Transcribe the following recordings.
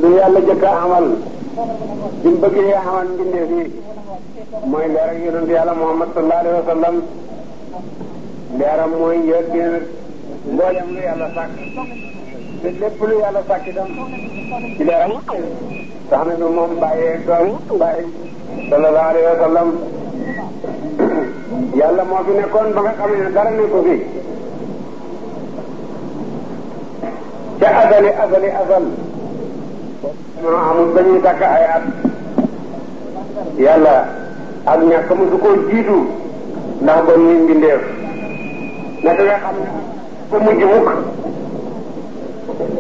lu yàlla jëkk a amal bi mu bëggee amal mbindeef yi mooy leer ak yonent yàlla Muhammad sallallahu alayhi wa sallam leeram mooy njëlbéen mboolem lu yàlla sàkk te lépp lu yàlla sàkk itam ci leeram tax na bi moom bàyyee doom bàyyi sallallahu alayhi wa sallam yàlla moo fi nekkoon ba nga xam ne dara nekku fi ca asal moo amul ba ñuy takk ay at yàlla ak ñàkk musu koo jiitu ndax ba muy mbindeef naka nga xam ne ba mujj mukk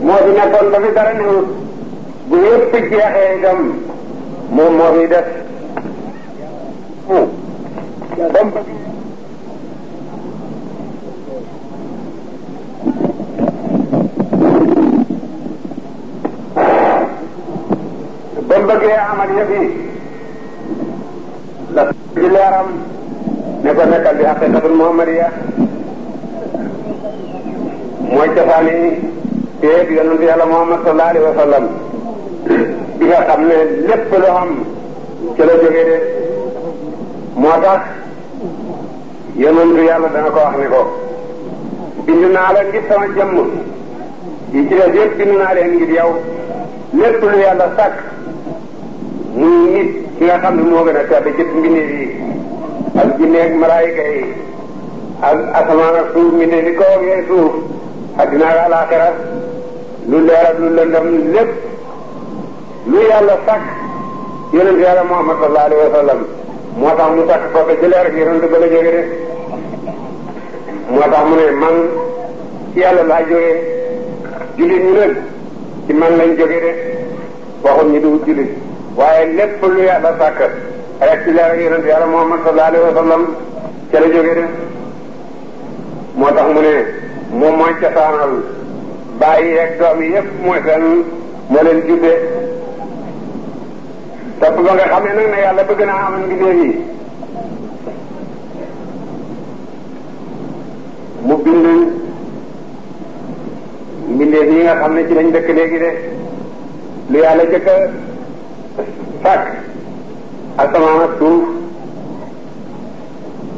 moo fi nekkoon ba fi dara newut bu yëpp jeexee itam moom moo fi def ba mu bëggee amal yëf yi la ci leeram ne ko nekkal di haqiqatul muhammadiya mooy cosaani téeb yonent yàlla Muhammad sallallahu alayhi wa sallam bi nga xam ne lépp lu am ci la jógee de moo tax yonent yàlla dana ko wax ne ko bind naa la ngir sama jëmm yi ci des yëpp bind naa leen ngir yow lépp lu yàlla sàkk muy nit ki nga xam ne moo gën a tedd ci mbindeef yi ak jinne ak malaayika yi ak asamaan ak suuf mbindeef yi kaw ak yooyu suuf addina ak alaaxira lu leer ak lu lëndëm lépp lu yàlla sàkk yonent yàlla Muhammad sallallahu alayhi wa sallam moo tax mu sàkk ko te ci leer ak yonent ba la jóge de moo tax mu ne man ci yàlla laa jógee jullit ñi nag ci man lañ jóge de waxuñ ñi du jullit waaye lépp lu yàlla sàkk rek ci leer ak yonent yàlla Muhammad sallallahu alayhi wa sallam ca la jóge de moo tax mu ne moom mooy cosaanal bàyyi yeeg doom yi yëpp mooy seen moo leen judde topp ba nga xam ne nag ne yàlla bëgg naa amal mbindeef yi mu bind mbindeef yi nga xam ne ci lañ dëkk léegi de lu yàlla jëkk a sàkk asamaan ak suuf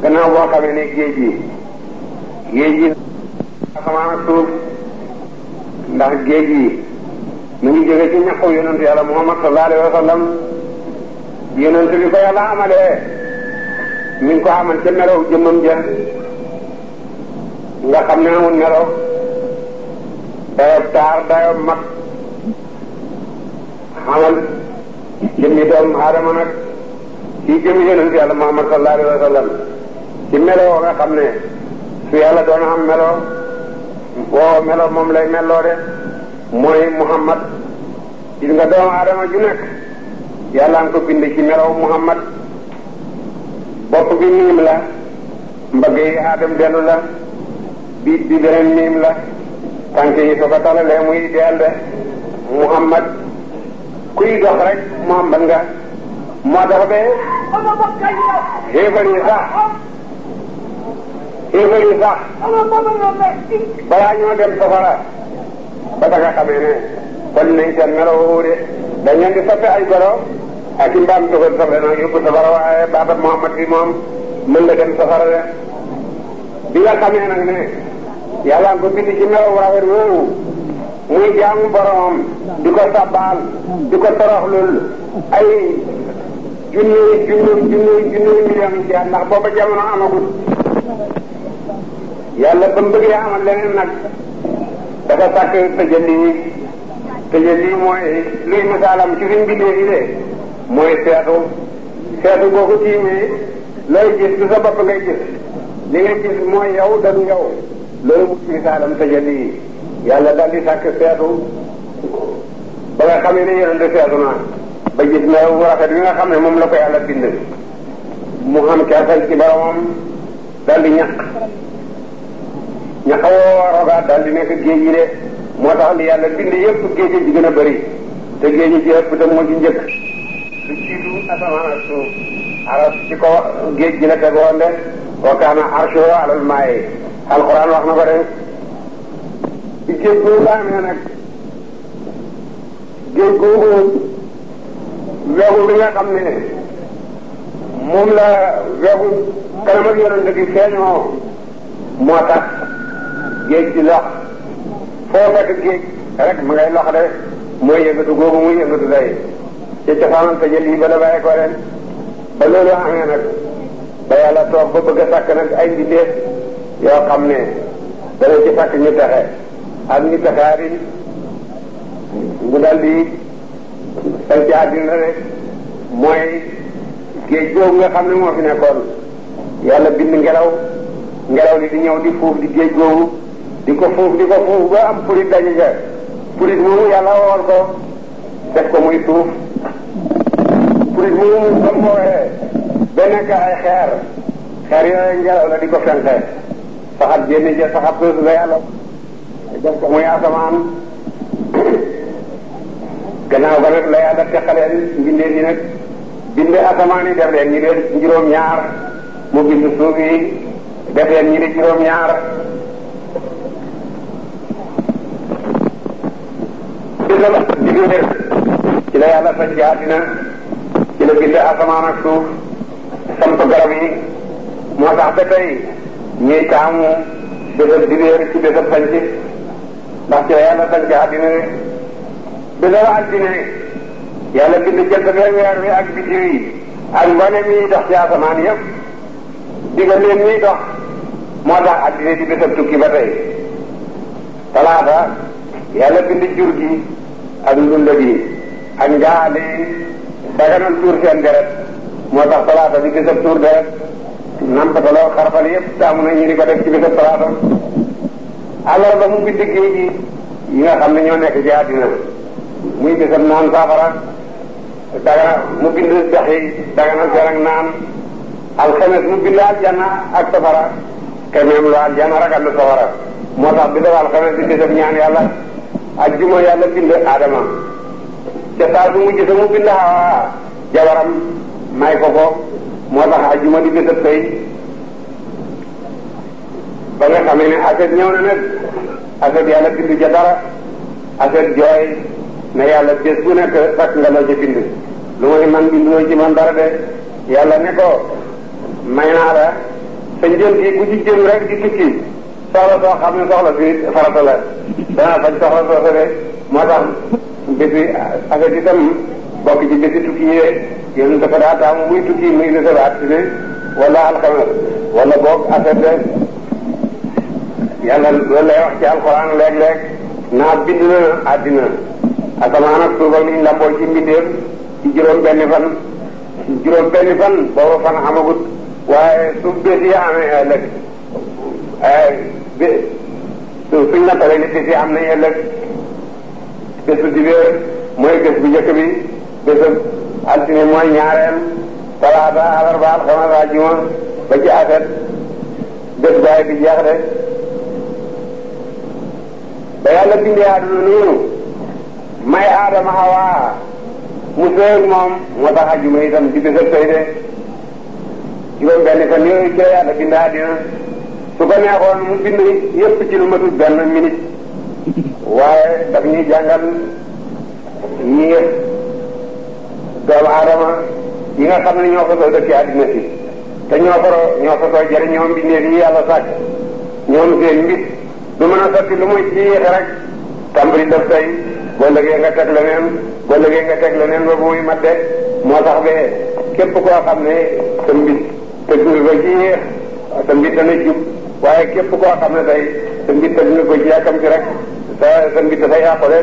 gannaaw boo xamee ne géej yi asamaan ak suuf ndax géej yi mu ngi jóge ci ñaqu yonent yàlla Muhammad sallallahu alayhi wa sallam yonent bi ko yàlla amalee mi ngi ko amal ca melow jëmmam ja nga xam ne amul melo dayob taar dayob mat xamal jëmmi doomu aadama nag ci jëmmi yonent yàlla Muhammad sallallahu alayhi wa sallam ci melo nga xam ne su yàlla doon am melo woo melo moom lay melloo de mooy Muhammad gis nga doomu aadama ju nekk yàlla nga ko bind ci melo Muhammad bopp bi miim la mbagg yi aadam dellu la biit bi beneen miim la tànk yi soo ko talalee muy dell de Muhammad kuy dox rek Muhammad nga moo tax ba xéefar yi sax balaa ñoo dem safara ba nga xamee ne kon nañ seen melo woowu de dañ leen di soppe ay golo ak i mbaam tugal soppe nag yóbbu safara waaye baabat Muhammad bi moom mën la dem safara de bi nga xamee nag ne yàlla nga ko bind ci melo rafet woowu muy jaamu boromam di ko sabbaal di ko toroxlul ay junni million ci at ndax booba jamono amagut yàlla ba mu bëggee amal leneen nag dafa sàkk tëjali mooy luy misaalam ci suñ bindee yi de mooy seetu boo ko tiimee looy gis du sa bopp ngay gis li ngay gis mooy yow dañu yow loolu mu misaalam tëjali yi yàlla daal di sàkk seetu ba nga xamee ne yonente seetu na ba gis na bu rafet bi nga xam ne moom la ko yàlla bind mu xam kertal ci boromam daal di ñaq woo rogaat daal di nekk géej yi de moo tax li yàlla bind yëpp géej ji gën a bëri te géej ji ëpp te moo ci njëkk lu jiitu asamaan ak suuf aras ci ko géej gi la tegoon de wa kaana arshuhu alal maa'i alquran wax na ko de ci géej bu amee nag géej googu weegu bi nga xam ne moom la weegu kanam ak yonent bi feeñoo moo tax géej di lox foo fekk géej rek ma ngay lox de mooy yëngatu googu muy yëngatu day ci cosaanam te jël yi ba la bàyyi ko ren ba loolu amee nag ba yàlla toog ba bëgg a sàkk nag ay mbindeef yoo xam ne dana ci sàkk ñu texe ak ñu texaari mu dal di sañ ci àddina rek mooy géej googu nga xam ne moo fi nekkoon yàlla bind ngelaw li di ñëw di fuuf di géej googu di ko fuuf ba am purit daje ja purit moomu yàlla wool ko def ko muy suuf purit moomu ba mu woowee ba nekk ay xeer yooyu ngelaw la di ko fenqe saxat génn ja saxat suuf la yàlla def ko muy asamaan gannaaw ba nag la yàlla teqaleen mbindee yi nag bind asamaan yi def leen ñi leen juróom-ñaar mu bind suuf yi def leen ñi di juróom-ñaar ci la yàlla sañ ci àddina ci la bind asamaan ak suuf samp garab yi moo tax ba tey ñuy taamu bésab dibéer ci bésab sanc ndax ci la yàlla sañ ci àddina ne bésab altine yàlla bind jant bi weer wi ak biddiw yi ak mboolem yi dox ci asamaan yëpp digal leen ñuy dox moo tax altine di bésab tukki ba tey talaata yàlla bind jur gi ak ndunda gi ak njaali daganal tuur seen deret moo tax talaata di bésab tuur deret nampataloo xarfal yëpp taamu na ñu di ko def ci bésab talaata àllarba mu bind géej gi yi nga xam ne ñoo nekk ci àddina muy bésab naan saafara dagana mu bind dex yi daganal seen ak naan alxames mu bind aljanna ak safara kemeem lu aljanna ragal lu safara moo tax bésab alxames di bésab ñaan yàlla ak juma yàlla bind Adama ca saa su mujj sa mu bind Hawa jabaram may ko moo tax ak juma di bésab sëy ba nga xamee ne aset ñëw na nag aset yàlla bind ja dara aset jooy ne yàlla bés bu nekk sakk nga loo ca bind lu may man bind loo ci man dara de yàlla ne ko may naa la sa njël gi bu ci jëm rek di tukki soxla soo xam ne soxla si farata la dana faj soxla soo de moo tax bési affaire itam bokk ci bési tukki yee yéen dafa daa taamu muy tukki muy ne sa altine wala alxames wala boog affaire de yàlla loolu lay wax ci alxuraan léeg-léeg naa bind na àddina asamaan ak suuf ak liñ lamboo ci mbindeef ci juróom benni fan booba fan amagut waaye su bés yi amee ëllëg suñ la tawee ni bés yi am nañ ëllëg bésu dibéer mooy bés bu njëkk bi bésu altine mooy ñaareel talaata alarba alxames àjjuma ba ci aset bés baay bi jeex de ba yàlla bindee àdduna noonu may aadama Hawa mu sëy moom moo tax àjjuma itam di bésab sëy de juróom benn fan yooyu ci la yàlla bind àddina su ko neexoon mu bind yëpp ci lu matul benn minute waaye daf ñuy jàngal ñi doomu aadama yi nga xam ne ñoo ko soo dëkk àddina si te ñoo ko soo jëriñoo mbindeef yi yàlla sàkk ñoom seen mbit du mën a sotti lu muy ci yéexe rek tàmbali def tey boo lëgee nga teg leneen ba muy mat de moo tax ba képp koo xam ne sa mbit teg nga ko ci yéex sa mbit dana jub waaye képp koo xam ne tey sa mbit teg nga ko ci yàkkam ci rek sa mbit dafay yàqu de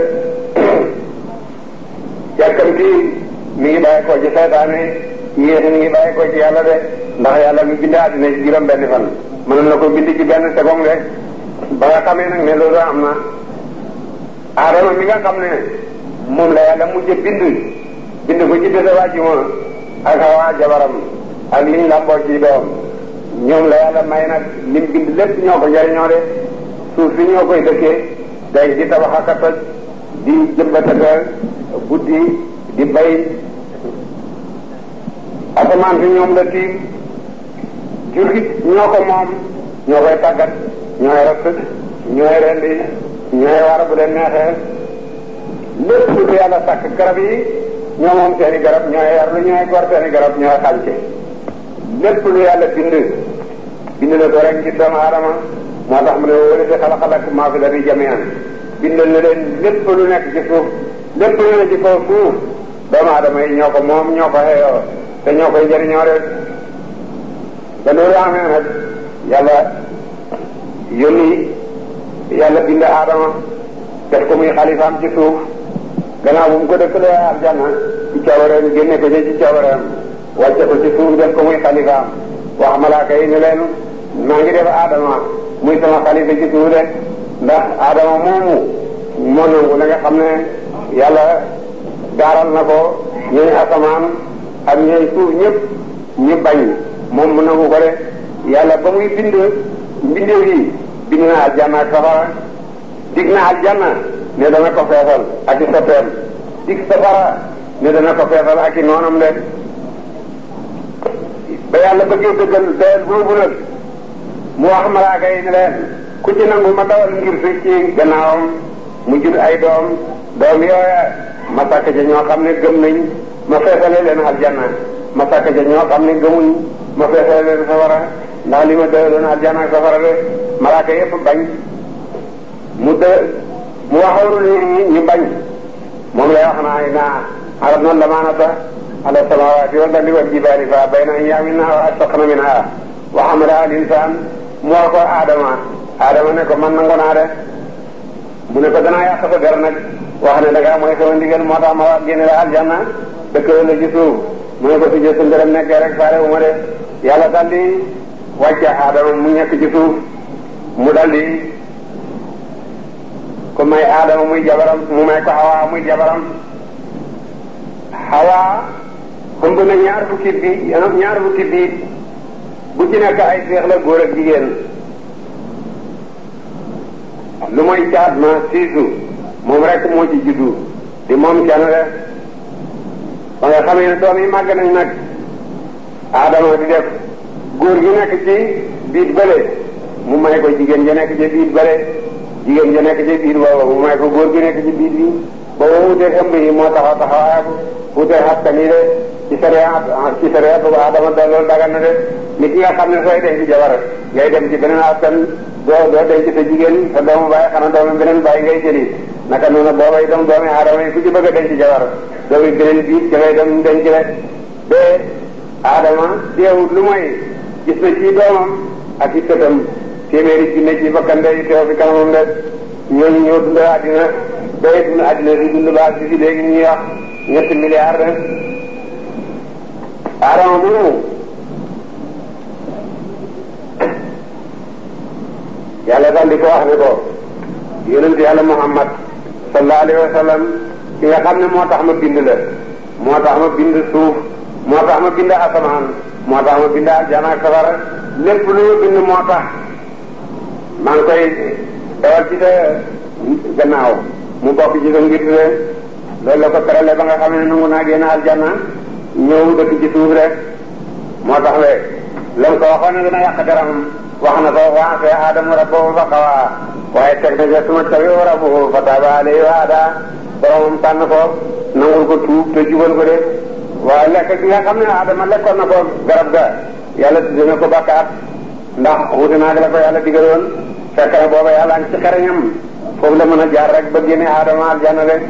yàkkam ci mi ngi bàyyi ko ci saytaane yéex mi ngi bàyyi ko ci yàlla de ndax yàlla mi bind àddina ci juróom benn fan mënoon na ko bind ci benn seconde rek ba nga xamee nag ne loolu am na Adama mi nga xam ne moom la yàlla mujj bind ko ci bés àjjuma ak Hawa jabaram ak liñ lamboo ci doom ñoom la yàlla may nag lim bind lépp ñoo ko njariñoo de suuf si ñoo koy dëkkee day di tabax ak a toj di jëmbat ak buddi di bay asamaan si ñoom la tiim jur gi ñoo ko moom ñoo koy tàggat ñooy ratt ñooy rendi ñooy war bu leen neexee lépp lu yàlla sàkk garab yi ñoo moom seeni garab ñooy yarlu ñooy gor seeni garab ñooy xànce lépp lu yàlla bind na ko rek ci doomu aadama moo tax mu ne wala si xalaxalak maa fi dari jamian bindal na leen lépp lu nekk ci suuf lépp lu nekk ci kaw suuf doomu aadama yi ñoo ko moom ñoo ko xeeyoo te ñoo koy jëriñoo rek ba loolu amee nag yàlla yónni yàlla bind aadama def ko muy xalifaam ci suuf gannaaw bu mu ko dëkkalee aljanna ci coobareem génne ko ci coobareem wàcce ko ci suuf def ko muy xalifaam wax malaaka yi ne leen maa ngi def aadama muy sama xalifa ci suuf de ndax aadama moomu moo nangu la nga xam ne yàlla gaaral na ko ñooy asamaan ak ñooy suuf ñëpp ñu bañ moom mu nangu ko de yàlla ba muy bind mbindeef yi bind na aljanna ak safara dig na aljanna ne dana ko feesal ak i soppeem dig safara ne dana ko feesal ak i noonam de ba yàlla bëggee dëggal doyal boobu nag mu wax malaaka yi ne leen ku ci nangu ma dawal ngir fi ci gannaawam mu jur ay doom yooya ma sàkk ca ñoo xam ne gëm nañ ma feesale leen aljanna ma sàkk ca ñoo xam ne gëmuñ ma feesale leen safara ndax li ma doyaloon aljanna ak safara de malaaka yépp bañ mu waxoon ni ñu bañ moom lay wax naa aradna al-amaanata ala samaawaati wal ardi wal jibaali fa abayna an yahmilnahaa wa ashfaqna minhaa wa hamalahaa al-insaan mu wax ko Adama ne ko man nangu naa de mu ne ko danaa yàq sa der nag wax ne dangaa mooy sama ndigal moo tax ma wax génne la aljanna dëkk la ci suuf mu ne ko si jël sa ngërëm nekkee rek faale wu ma de yàlla daal di wàcce Adama mu nekk ci suuf mu daal di ko may Adama muy jabaram mu may ko Hawa muy jabaram Hawa ëmb na ñaar fukki biit bu ci nekk ay seex la góor ak jigéen lu mooy caat ma siisu moom rek moo ci juddu di moom kenn rek ba nga xamee ne doom yi màgg nañ nag Adama di def góor gi nekk ci biit bële mu may ko jigéen ja nekk ci biit bële jigéen ja nekk ci biir boobu mu may ko góor gi nekk ci biir bi boobu wuuteeg ëmb yi moo taxaw taxawaayam wuuteeg askan yi de ci sariya bu Adama da loolu dagan na de nit ki nga xam ne sooy denc jabar ngay dem ci beneen askan doo denc sa jigéen sa doomu baay xanaa doomu beneen baay ngay jëli naka noonu booba itam doomi Adama yi ku ci bëgg a denc jabar doomi beneen biit ca ngay dem denc rek de Adama teewut lu mooy gis na ci doomam ak i sëtam téeméeri junne ci bakkande yi teew fi kanamam de ñooñu ñoo dund àddina day dund àddina di dund ba ak si léegi ñuy wax 7 milliards de Adama moomu yàlla daal di ko wax ne ko yonent yàlla Muhammad sallallahu alayhi wa sallam ki nga xam ne moo tax ma bind la moo tax ma bind suuf moo tax ma bind asamaan moo tax ma bind aljana ak safara lépp lu ma bind moo tax maa ngi koy dawal ci sa gannaaw mu bokk ci sa ngir loolu la ko terale ba nga xam ne nangu naa génn aljanna ñëw dëkk ci suuf rek moo tax le lam ko waxoon ne dana yàq deram wax na ko waase Aadama rabbahu fa xawaa waaye teg na ca suma tabi'ahu rabbuhu fa taaba alayhi wa hadaa boromam tànn ko nangul ko tuub te jubal ko de waaye lekk gi nga xam ne Adama lekkoon na ko garab ga yàlla tudde na ko bakkaat ndax wuute naa la ko yàlla digaloon fekk na booba yàlla ngi ci xereñam foofu la mën a jaar rek ba génne Adama aljanna rek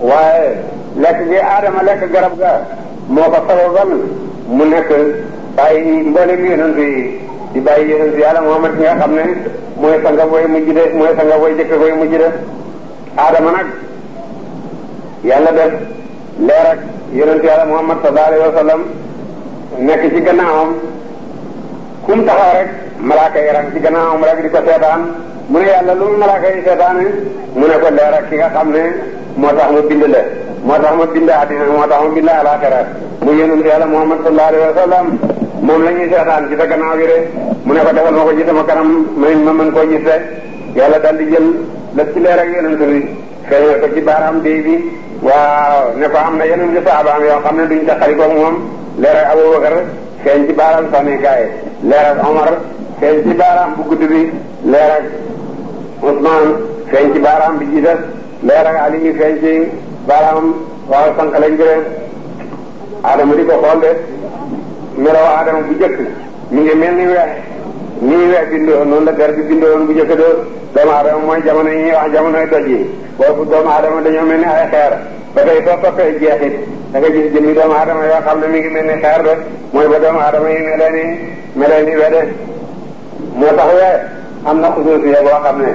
waaye lekk gi Adama lekk garab ga moo ko sababan mu nekk bàyyi mboolem yonent yi di bàyyi yonent yàlla Muhammad ki nga xam ne mooy sanga booy mujj de mooy sanga booy jëkk booy mujj de Adama nag yàlla def leer ak yonent yàlla Muhammad sallallahu alayhi wa sallam nekk ci gannaawam kum taxaw rek malaaka yi rang ci gannaawam rek di ko seetaan mu ne yàlla lu mu malaaka yi seetaane mu ne ko leer ak ki nga xam ne moo tax ma bind la moo tax ma bind àddina moo tax ma bind àllaaxira mu yonent yàlla Muhammad sallallahu alayhi wa sallam moom la ñuy seetaan ci sa gannaaw gi de mu ne ko defal ma ko ci sama kanam ma mën koo gis de yàlla dal di jël lépp ci leer ak yonent bi feeñal ko ci baaraam bii bi waaw ne ko am na yeneen ci saabaam yoo xam ne duñ taxali ko moom leer ak Abubakar feeñ ci baaraam sànnikaay leer ak Omar feeñ ci baaraam bu gudd bi leer ak Ousmane feeñ ci baaraam bi jiitas leer ak Ali feeñ ci baaraam waaw sànq lañ jëlee Adama di ko xool de meloo Adama bu jëkk mi ngi mel ni weex nii weex bindoo noonu la der bi bindoo bu jëkk doomu Adama mooy jamono yi ñuy wax jamonoy doj yi boobu doomu Adama dañoo mel ni ay xeer ba tey soo toppee jeexit da nga gis jëmmi doomu Adama yoo xam ne mi ngi mel ni xeer de mooy ba doomu Adama yi melee ni wede moo tax we am na xusuusiye boo xam ne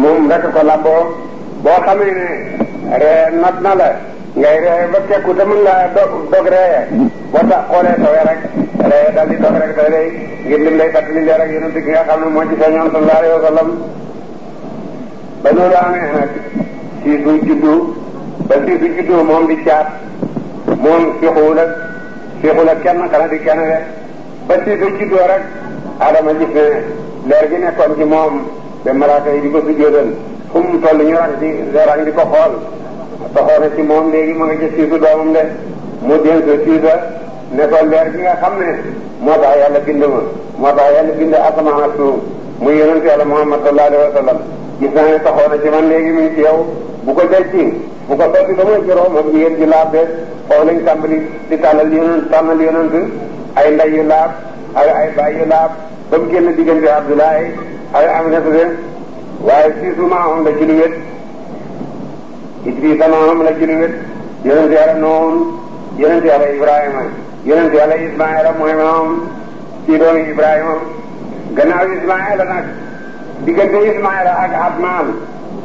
moom rek ko lamboo boo xamee ne ree not na la ngay ree ba tekku te mën laa dog ree boo tax xoolee sa we rek ree dal di dog rek da lay ngir lim lay fàttali leer ak yonent gi nga xam ne moo ci feeñoon sallallahu alayhi wa sallam ba loolu amee nag siisu juddu moom di caat moom fixul ak kenn xanaa di kenn de ba siisu juddoo rek Adama gis ne leer gi nekkoon ci moom ba malaaka yi di ko sujjóotal fu mu toll ñu rang di ko xool taxoon na ci moom léegi ma nga ci siisu doomam de mu dénk siisa ne ko leer gi nga xam ne moo tax yàlla bind ma moo tax yàlla bind asamaan ak suuf muy yonent yàlla Muhammad sallallahu alayhi wa sallam gis naa ne taxoon na ci man léegi mi ngi ci yow bu ko denc bu ko sotti ba muy juróom moom jigéen ji laab de foofu lañ tàmbali di tànnal yonent ay ndey yu laab ay baay yu laab ba mu génn diggante Abdoulaye ay Aminata de waaye siisu maamam la ci lu wét Idrisa maamam la ci lu wét yonent yàlla Noohun yonent yàlla Ibrahima yonent yàlla Ismaïla mooy maamam ci doomi Ibrahima gannaaw Ismaïla nag diggante Ismaïla ak Adnaan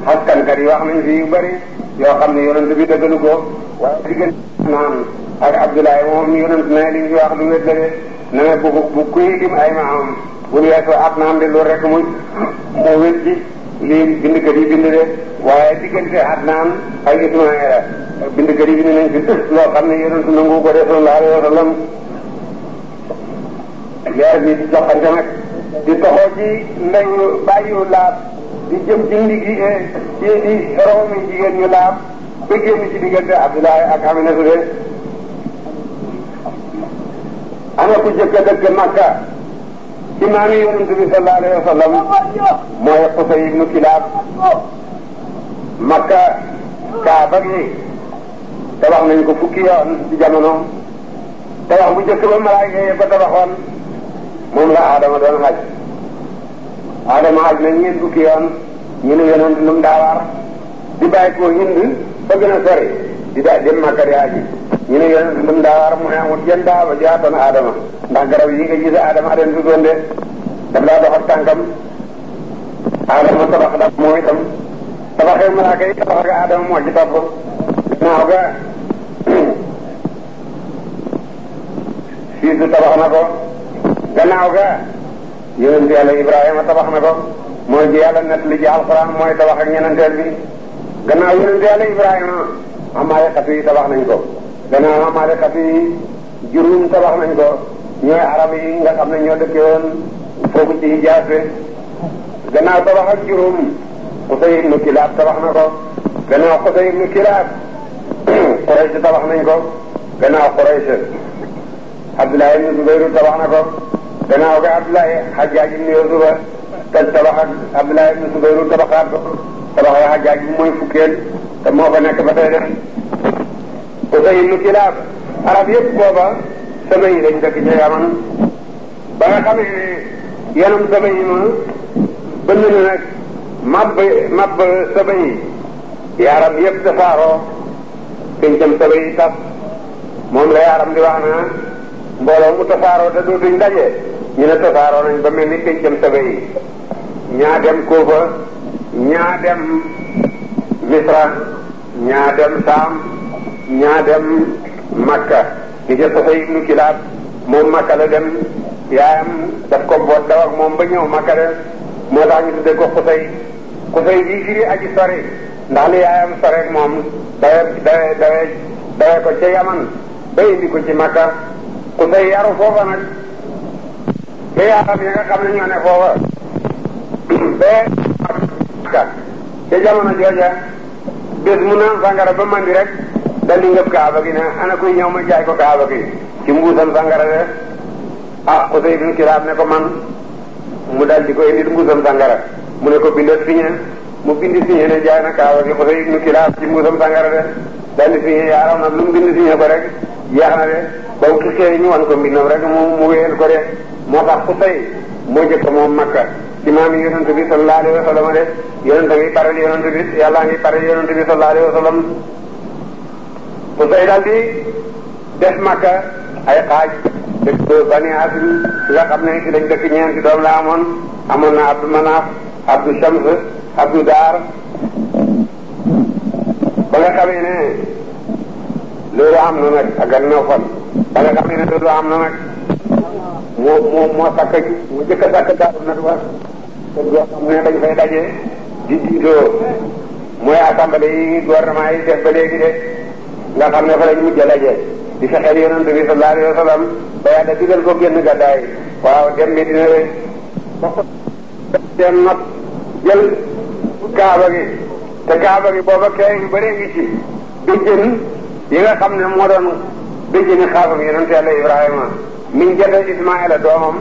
xaskankat yi wax nañ fi yu bëri yoo xam ne yonent bi dëggalu ko waaye diggante Adnaan ak Abdoulaye moom yonent na li ñu wax lu wét la de na ne bu kuy lim ay maamam bu weesoo Adnaan de loolu rek moo wét ci lii bindkat yi bind de waaye diggante Adnaan ak Ismaïla bindkat yi bind nañ fi loo xam ne yonent nangu ko de sallallahu alayhi wa sallam leer bi di joxante nag di toxoo ci ndeyu bàyyiwu laab di jëm ci ndigi di roomi jigéen ñu laab ba génn ci diggante Abdoulaye ak Aminata de ana ku jëkk a dëkk Makka ci maami yonent bi sallallahu alayhi wa sallam mooy Qusay ibnu Kilaab Makka Kaaba gi tabax nañ ko fukki yoon ci jamono tabax bu jëkk ba malaayika yi ko tabaxoon moom la Adama doon xaj Adama xaj na ñeent fukki yoon ñu ne yonent lu mu daa war di bàyyi ko Hind fa gën a sori di daa dem Makka di aji ñu ne yonent lu mu daa war mu ne amul jën daaba jaatoon Adama ndax garab yi nga gis Adama leen fi doon de daf daa dox ak tànkam Adama tabax daf moom itam tabaxee malaaka yi tabax ga Adama moo ci topp naaw ga siisu tabax na ko gannaaw ga yonent yàlla Ibrahima tabax na ko mooy ji yàlla net li ci alxuraan mooy tabax ak ñenenteel bi gannaaw yonent yàlla Ibrahima amaalekatu yi tabax nañ ko gannaaw amaalekatu yi jurum tabax nañ ko ñooy arab yi nga xam ne ñoo dëkke woon foofu ci Hijaas gannaaw tabax ak jurum Qusay ibnu Kilaab tabax na ko gannaaw Qusay ibnu Kilaab Quraysh tabax nañ ko gannaaw Quraysh Abdoulaye ibnu Zubayru tabax na ko gannaaw ga Abdoulaye Hajjaaj ibnu Yuusufa te tabax ak Abdoulaye ibnu Zubayru tabaxaat ko tabax ak Hajjaaj bi mooy fukkeel te moo fa nekk ba tey def Qusay ibnu Kilaab arab yëpp booba saba yi lañ dëkk ci Yaman ba nga xamee ne yanam saba yi ma bënn na nag mab saba yi yaaram yëpp tasaaroo pencam saba yi tas moom la yaaram di wax na mbooloo mu tasaaroo te dootuñ daje ñu ne tasaaroo nañ ba mel ni pencam saba yi ñaa dem Kuufa ñaa dem Misra ñaa dem Saam ñaa dem Makka ki ca Qusay ibnu Kilaab moom Makka la dem yaayam daf ko boot daw ak moom ba ñëw Makka de moo tax ñu tudde ko Qusay bii firi aji sori ndax li yaayam sori ak moom dawe ko ca Yaman ba indi ko ci Makka Qusay yaru foofa nag ba yaayam ya nga xam ne ñoo ne foofa ba Makka ca jamono jooja bés mu naan sangara ba mandi rek dal di ngëp kaaba gi ne ana kuy ñëw ma jaay ko kaaba gi ci mbuusam sangara de Qusay ibn Kilaab ne ko man mu dal di ko indi mbuusam sangara mu ne ko bindal signé mu bindi signé ne jaay na kaaba gi Qusay ibn Kilaab ci mbuusam sangara de daal di signé yaaram nag lu mu bind signé ko rek jeex na de ba mu xisee ñu wan ko mbindam rek mu wéyal ko de moo tax ku say moo jëkk moom Makka ci maam yi yonent bi sallallahu alayhi wa sallam de yonent ngi paral yonent bi yàlla ngi paral yonent bi sallallahu alayhi wa sallam ku say daal di def Makka ay xaaj dëkk Bani Haasim nga xam ne ci lañ dëkk ñeenti doom la amoon na Abdu Manaaf Abdu Shams Abdu Daar ba nga xamee ne loolu am na nag ak ak Nawfal ba nga xamee ne loolu am na nag moo sakk mu jëkk a sakk Daaru Nadwa te boo xam ne dañ fay daje di diitoo mooy assemblée yi gouvernement yi def ba léegi de nga xam ne fa lañ mujj a daje di fexeel yonent bi sallallahu alayhi wa sallam ba yàlla digal ko génn gàddaay waaw dem bi dina wéy seen not jël kaaba gi te kaaba gi booba kay yu bëree ngi ci béjjën yi nga xam ne moo doon béjjëni xaasam yonent yàlla Ibrahima miñ jëte Ismaïla doomam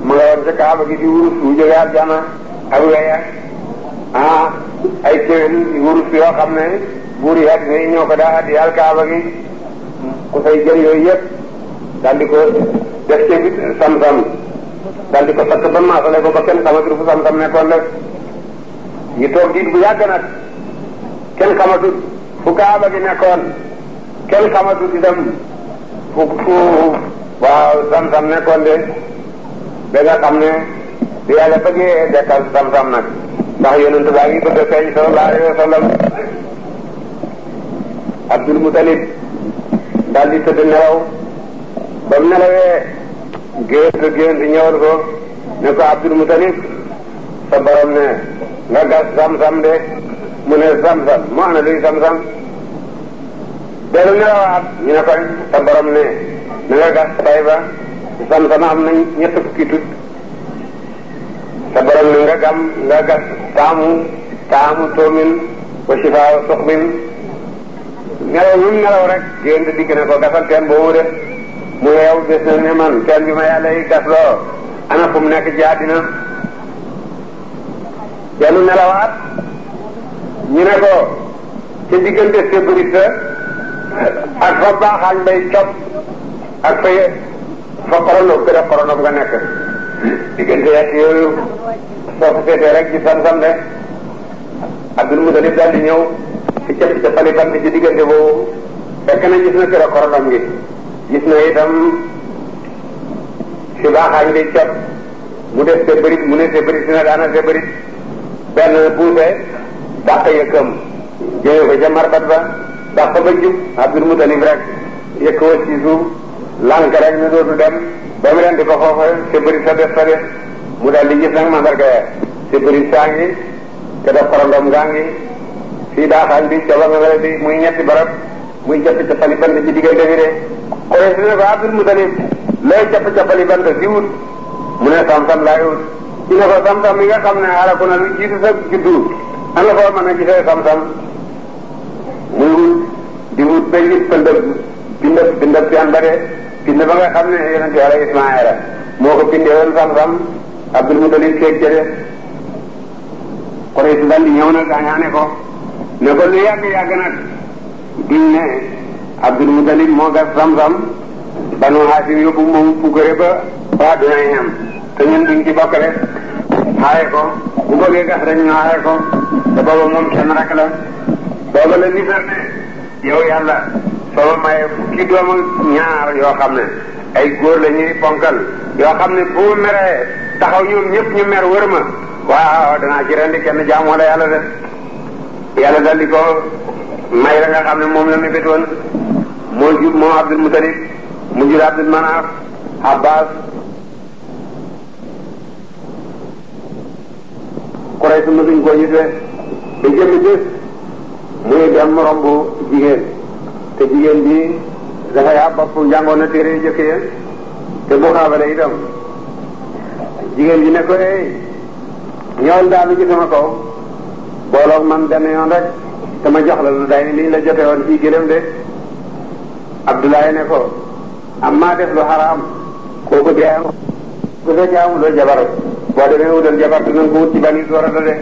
ma nga woon ca kaaba gi di wurus wu jóge aljana ak weya ay kéwél di wurus yoo xam ne buur yi àddina yi ñoo ko daa addi yàlla kaaba gi ku fay jël yooyu yëpp daal di ko def ci sam-sam daal di ko takk ba maasale ko ba kenn xamatul fu sam-sam nekkoon rek ñu toog diit bu yàgg nag kenn xamatul fu kaaba gi nekkoon kenn xamatul itam fu waaw sam-sam nekkoon de ba nga xam ne bi yàlla bëggee dekkal sam-sam nag ndax yonent baa ngi bëgg a feeñ sallallahu alayhi wa sallam Abdul Mutalib daal di tëdd nelaw ba mu nelawee gént ñëwal ko ne ko Abdul Mutalib sa borom ne nga gas sam-sam de mu ne sam-sam mu ana luy sam-sam dellu nelawaat ñu ne ko sa borom ne na nga gas Tayba sam-sam am na ñett fukki tut sa borom ne nga gas taamu toomin wa shifaa suqmin nelaw ñu nelaw rek gént dikk ne ko gasal teen boobu de mu yeew gis na ne man teen bi ma yàlla yi gas loo ana fu mu nekk ci àddina dellu nelawaat ñu ne ko ci diggante sécurité ak fa baaxaañ bay cop ak fa xoronof gën a xoronof nga nekk diggante yàtt yooyu soo ko seetee rek ci sam-sam de Abdul Mutalib daal di ñëw ci capali bant ci diggante boobu fekk na gis na kër a xoronom gi gis na itam si baaxaañ bi cop mu def te bërit mu ne te bërit si na daana te bërit benn buuse dàq yëkkam jëme ko ca marbat ba dàq ba jub Abdul Mutalib rek yëkk wa ci suuf lànk rek ne dootu dem ba mu leen di ko foofa te bërit sa des mu daal di gis nag mandarga ya te bërit saa ngi te def xorondom gaa ngi fii daaxaan bi coba nga wala bi muy ñetti barab muy cappi-cappali bant ci diggante bi de xore si ne ko Abdul Mutalib looy cappi-cappali bant di wut mu ne sam-sam laay wut ci ne ko sam-sam yi nga xam ne xalaku na lu jiitu sa juddu ana foo mën a gisee sam-sam muy wut di wut ba gis bindab seen ba de bind ba nga xam ne yonent Yàlla Ismaayila moo ko bindee woon sam-sam Abdul Mutalib keeg jële xore si dal di ñëw nag gaañaane ko ne ko lu yàgg nag diñ ne Abdul Mutalib moo gas sam-sam Banu Haasim yóbbu moom fukkare ba waa dunay xem te ñun duñ ci bokk rek xaaye ko bu bëggee gas rek ñu xaaye ko te booba moom kenn rek la booba la nisar ne yow yàlla soo maye fukki doom ak ñaar yoo xam ne ay góor la ñuy ponkal yoo xam ne bu meree taxaw ñoom ñëpp ñu mer wër ma waaw danaa ci rendi kenn jaam wala yàlla def yàlla dal di ko may la nga xam ne moom la mébét woon moo jur moom Abdul Mutalib mu jur Abdul Manaaf Abbas Quraysh mësuñ koo gisee ba jëmmi bés muy dem romb jigéen te jigéen bi dafay ab bopp njàngoon na téere jëkk ya te bu xaabale itam jigéen bi ne ko ñëwal daal ci sama kaw booloog man benn yoon rek dama jox la lu day ni liñ la jote woon fii gëlëm de Abdoulaye ne ko am maa def lu xaraam kooku dee am bu fekkee amuloo jabar boo demee wutal jabar te nan ko wut ci Bani Suurata de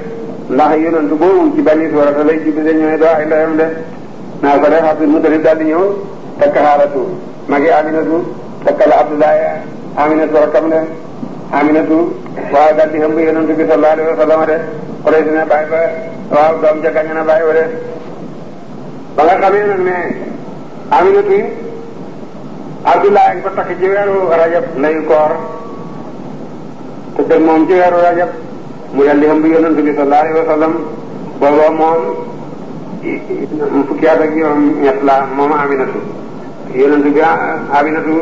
ndax yonent boo wut ci Bani Suurata lay jubbi de ñooy doo ay ndeyam de naa ko def Abdul Mutalib daal di ñëw takk Xaalatu magi Aminatu takkal Abdoulaye Aminatu rakkam ne Aminatu waaw daal di ëmb yonent bi sallallahu alayhi wa sallam de Quraysh ne bàyyi ba waaw doom ja gañ na bàyyi ba de ba nga xamee nag ne Aminatu Abdoulaye ko takk ci weeru rajab ndeyu koor te dëgg moom ci weeru rajab mu daal di ëmb yonent bi sallallahu alayhi wa sallam booba moom fukki at ak juróom ñett la moom Aminatu yonent bi Aminatu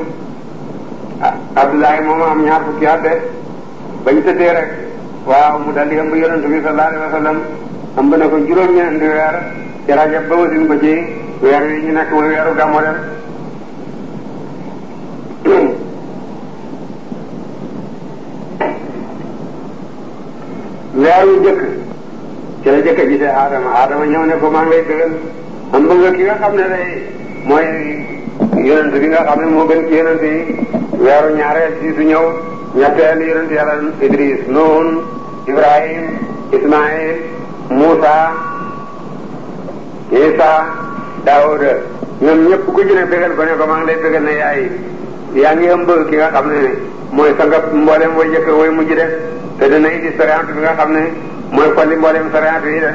Abdoulaye moom am ñaar fukki at de bañ tëddee rek waaw mu daal di ëmb yonent bi sallallahu alayhi wa sallam ëmb na ko juróom-ñeenti weer ci rajab ba wasin ko ci weer wi ñu nekk mooy weeru gàmmu dem weeru jëkk ci la jëkk gisee Adama ñëw ne ko maa ngi lay dëggal am nga ki nga xam ne day mooy yonent bi nga xam ne moo gën ci yonent yi weeru ñaareel ci su ñëw ñetteel yonent yàlla Idris Nuhun Ibrahim Ismaïl Moussa Isa Daouda ñoom ñëpp ku ci ne dëggal ko ne ko maa ngi lay dëggal ne yaa ngi ëmb ki nga xam ne mooy sangab mboolem way jëkk way mujj de te dana indi sariant bi nga xam ne mooy folli mboolem sariant yi de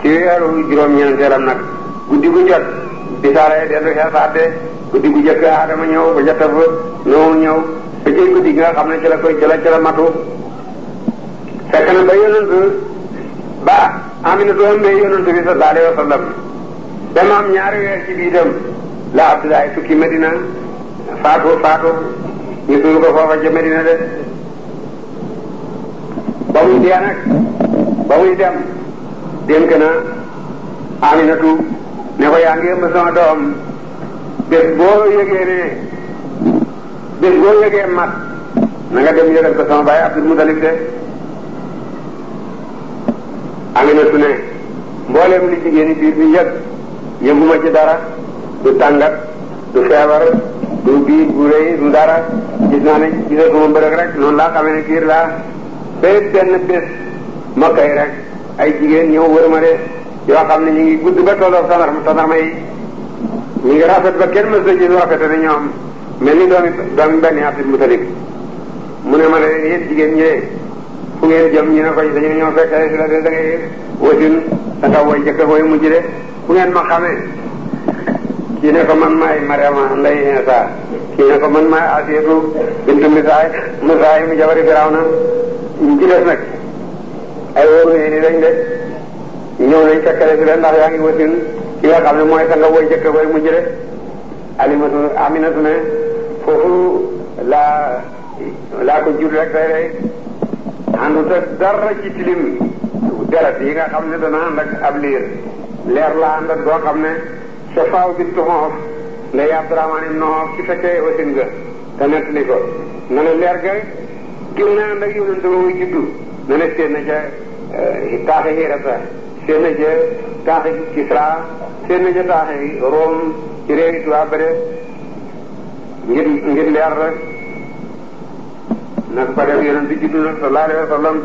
ci weeru juróom-ñeenteelam nag guddi gu jot bisaara dellu xeesaat de guddi gu jëkk Adama ñëw ba jota fa Nuhu ñëw ba ci guddi gi nga xam ne ci la matu fekk na ba yonent ba Aminatu ëmbee yonent bi sallallahu alayhi wa sallam dama am ñaari weer ci biitam la Abdoulaye tukki Medina faatu ñu suul ko foofa ca Medina de ba muy dee nag ba muy dem dénk na Aminatu ne ko yaa ngi ëmb sama doom bés boo yëgee mat na nga dem yëgal ko sama baay Abdul Mutalib de Aminatu ne mboolem li jigéen ñi biir bi yëguma ci dara du tàngat du feebar du biir bu rëy du dara gis naa ne gisatuma mbërëg rek noonu laa xamee ne biir laa ba benn bés ma kay rek ay jigéen ñëw wër ma de yoo xam ne ñu ngi gudd ba tolloog sandarma yi ñu ngi rafet ba kenn mës a gis rafete ne ñoom mel ni doomi benn Abdul Mutalib mu ne ma ne yéen jigéen ñi fu ngeen jëm ñu ne ko dañu ñëw fekkee si la de da ngay wasin da nga woy jëkk woy mujj de fu ngeen ma xamee kii ne ko man maay Mariama nday Insa kii ne ko man maay Asiyatu bintu Misaay mu jabari Firawna ñu ci des nag ay wóoru yi ni dañ de ñëw nañ fekkale si leen ndax yaa ngi wasin ki nga xam ne mooy sa nga woy jëkk woy mujj de Aminatu ne foofu laa ko jur rek tey rek àndut ak dara ci tilim deret yi nga xam ne dana ànd ak ab leer la ànd ak doo xam ne Safaa bintu Xoof nday Abdurahmaan ibn Xoof ci fekkee wasin nga te nettali ko na ne leer ga gën na ànd ak yonent ba muy juddu na ne seen na ca taaxi Hirata seen na ca taaxi Kisra seen na ca taaxi Room ci réewi tubaab ba de ngir leer rek nag ba def yonent bi juddu nag sallallahu alayhi wa sallam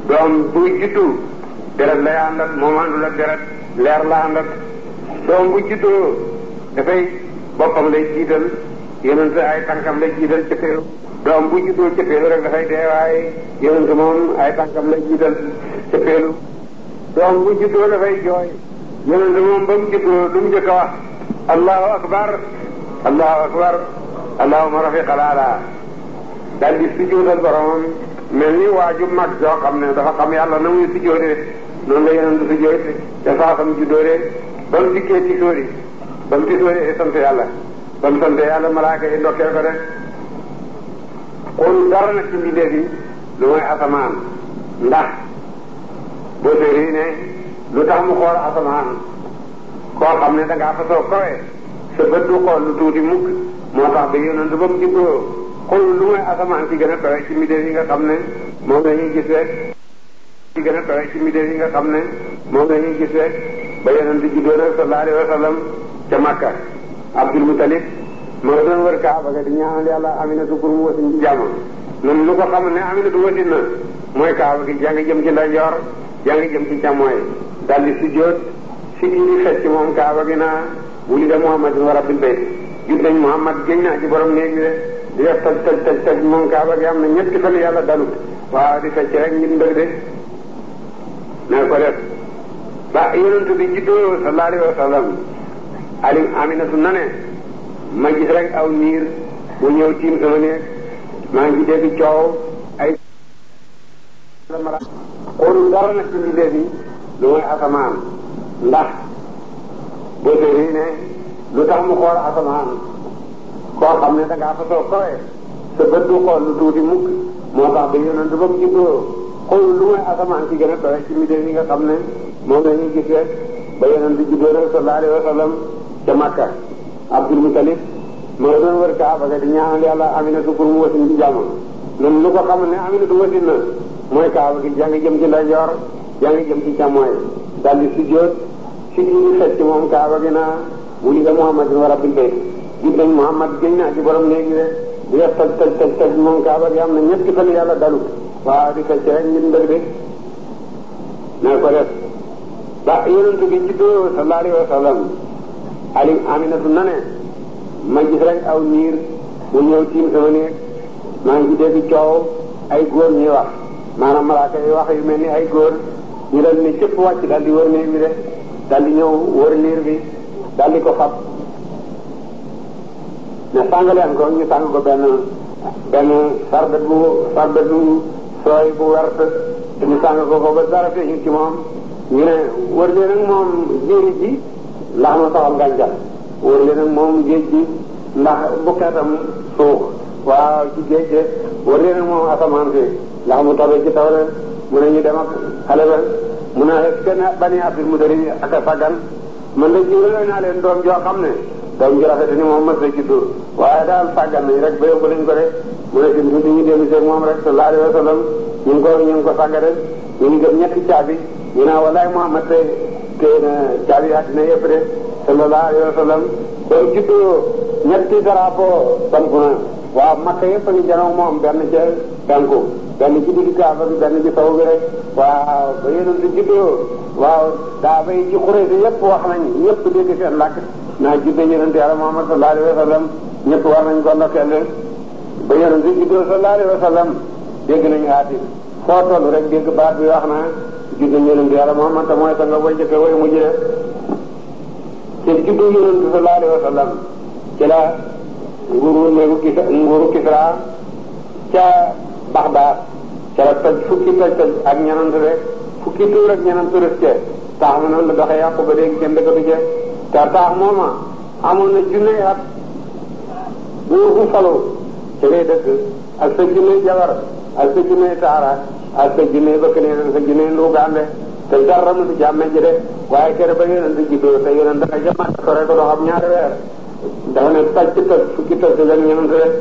doom buy juddu deret lay ànd ak moom àndul ak deret leer la ànd ak doom bu juddoo dafay boppam lay jiital yonent ay tànkam lay jiital cëppeelu doom bu juddoo cëppeelu rek dafay dee waaye yonent moom ay tànkam lay jiital cëppeelu doom bu juddoo dafay jooy yonent moom ba mu juddoo lu mu njëkk a wax allahu akbar allahumma rafiqal ala daal di sujjóotal boromam mel ni waaju mag joo xam ne dafa xam yàlla na muy sujjóotee noonu la yonent du sujjóote te saasam juddoo de ba mu dikkee tisóori sant yàlla ba mu sant yàlla malaaka yi ndokkee ko de xoolu dara nag ci mbindeef yi lu mooy asamaan ndax boo séeri ne lu tax mu xool asamaan koo xam ne dangaa fa soo kawe sa bët du xool lu tuuti mukk moo tax ba yonent ba mu juddoo xool lu mooy asamaan ci gën a kawe ci mbindeef yi nga xam ne moom la ñuy gis rek ci gën a kawe ci mbindeef yi nga xam ne moom la ñuy gis rek ba yonent juddoo nag sallallahu alayhi wa sallam ca Makka Abdul Mutalib ma nga doon wër Kaaba ga di ñaanal yàlla Aminatu pour mu wasin ci jàmm noonu lu ko xam ne Aminatu wasin na mooy Kaaba gi jaa ngi jëm ci ndeyjoor jaa ngi jëm ci càmmooy daldi sujjóot si di fecc moom kaaba gi naa wulida Muhammadin wa rabbil bayt jut nañ Muhammad géñ naa ci borom néeg bi de di def toj moom kaaba gi am na ñetti fan yàlla dalut waaw di fecc rek ngir mbëg de na ko def ba yonent bi juddoo sallallahu alayhi wa sallam Aminatu na ne ma gis rek aw niir bu ñëw tiim sama néeg maa ngi dégg coow ay xoolul dara nag ci mbindee bi lu mooy asamaan ndax boo déggee ne lu tax mu xool asamaan koo xam ne da ngaa fa soo kawee sa bët du xool lu tuuti mukk moo tax ba yonent ba mu juddoo xoolul lu mooy asamaan ci gën a kawe ci mbindee yi nga xam ne moom la ñuy gis rek ba yonent juddoo rek sallallahu alayhi wa sallam ca Makka Abdul Mutalib moo doon wër Kaaba ga di ñaanal yàlla Aminatu pour mu wasin ci jàmm noonu lu ko xam ne Aminatu wasin na mooy Kaaba gi jaa ngi jëm ci ndeyjoor jaa ngi jëm ci càmmooy daal di sujjóot si di fecc moom Kaaba gi naa wulida Muhammadin wa rabbil bayt jut nañ Muhammad géñ naa ci borom léegi de di def toj moom Kaaba gi am na ñetti fan yàlla dalut waaw di fecc rek ngir mbëg de na ko def ba yonent bi juddoo sallallahu alayhi wa sallam Aminatu na ne ma gis rek aw niir bu ñëw tiim sama néeg maa ngi dégg coow ay góor ñuy wax maanaam malaaka yi wax yu mel ni ay góor ñu dal ni cëpp wàcc daal di wër néeg bi de daal di ñëw wër liir bi daal di ko fab ne sàngaleen ko ñu sàng ko benn sarbet bu sooy bu wert te ñu sàng ko ba dara feeñu ci moom ñu ne wër leen ak moom jéeri ji ndax ma soxal gàncax wër leen ak moom géej gi ndax bu xeetam suux waaw ci géej de wër leen ak moom asamaan si ndax mu tawee ci taw rek mu ne ñu dem ak xale ba mu ne kenn bani Abdul Mutalib ak a sàggan man de jiw naa leen doom joo xam ne doom ji rafet ni moom mës na ci dur waaye daal sàggan nañ rek ba yóbbu nañ ko de mu ne fi tuuti ñu dellu seeg moom rek sallallahu alayhi wa sallam ñu ngi ko sàggare ñu ngi gëm ñetti caabi ñu ne wallaay Muhammad téye na caabi àddina yëpp de sallallahu alayhi wa sallam ba juddoo ñetti drapeau samp na waaw Makka yëpp a ngi janoo moom benn ca penku benn ci digg Kaaba bi benn ci saw bi rek waaw ba yonent bi juddoo waaw daa bay ci Quraysh yëpp wax nañ ñëpp dégg seen làkk naa judde yonent Yàlla Muhammad sallallahu alayhi wa sallam ñëpp war nañ ko ndokkeel ba yonent bi juddoo sallallahu alayhi wa sallam dégg nañu aati foo toll rek dégg baat bi wax na judde yonent Yàlla Muhammad te mooy sa nga way jëkk way mujj de te juddu yonent sallallahu alayhi wa sallam ci la nguuru Kisra ca Baxdaad ca la toj fukki toj ak ñenant rek fukki tuur ak ñenant rek ca taax ma noonu la doxee yàqu ba léegi kenn dëkkatu ca te taax mooma amoon na junne at buur bu falu ci lay dëkk ak sa junne jabar ak sa junne taara ak sa junne bëkk nee sa junne nduugaande te dara mu ci jàmme ji de waaye kere ba yonent juddoo te yonent danga jamaat sore ko doxam ñaari weer dafa ne toj fukki toj ak ñenant rek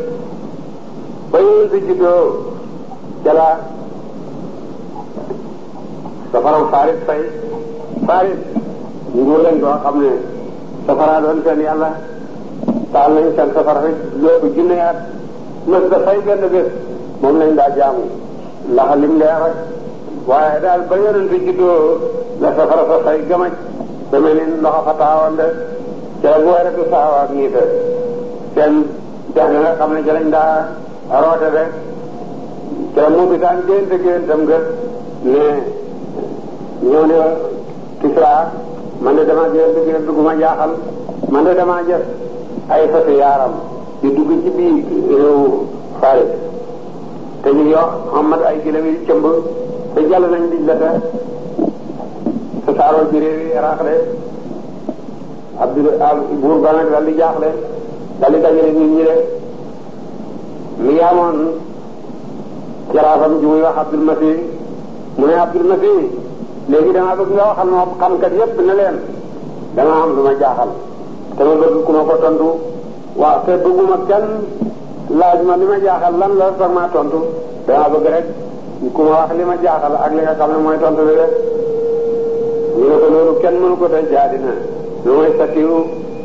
ba yonent juddoo jala safaram Faris Faris nguur lañ doo xam ne safara doon seen yàlla taal nañ seen safara rek yóbbu junne at mës da fay benn bés moom lañ daa jaamu ndax lim leer rek waaye daal ba yonent juddoo la safara sa fay gamaj ba mel ni ndoxa fa taawoon de ca bu weretu saawa ak ñiite seen dex nga xam ne ca lañ daa roote de te mu bi daan géntam nga ne ñëw ne Kisra man de damaa gént gu ma jaaxal man de damaa jëf ay fasi yaaram di dugg ci biir réew Faris te ñu ngi wax Muhammad ay gilem yi cëmb te jàll nañ di la te saaroo ci réew yi Iraq de buur ba nag dal di jaaxle dal di dajale nit ñi de mi ngi amoon jaraafam ji muy wax Abdul Masih mu ne Abdul Masih léegi damaa bëgg nga waxal ma xamkat yépp ne leen dama am lu ma jaaxal te ma bëgg ku ma ko tontu waaw te bëgguma kenn laaj ma li ma jaaxal lan la soog maa tontu dama bëgg rek ku ma wax li ma jaaxal ak li nga xam ne mooy tontu bi rek ñu ne ko loolu kenn mënu ko tey jaadina lu mooy sakiwu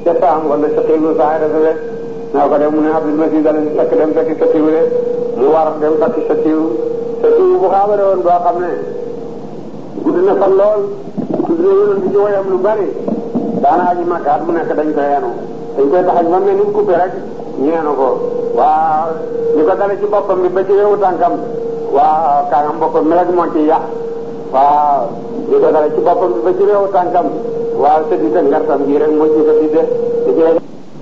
ca saam wala sakiwu saa yi rek naa ko dem mu ne Abdul Masih dala si sakk dem fekki sakiwu de mu war dem fekki sakiwu bu xaabare woon boo xam ne gudd na fan lool tudd na yonent ci woyam lu bari daana aji Makka mu nekk dañ koy yenu dañ koy taxañ ba mel ni mu coupé rek ñu yenu ko waaw ñu ko dale ci boppam bi ba ci wewu tànkam waaw kaangam boppam mi rek moo ci yàq waaw ñu ko dale ci boppam bi ba ci wewu tànkam waaw sëddi te ngartam gi rek moo ci ko didde di ci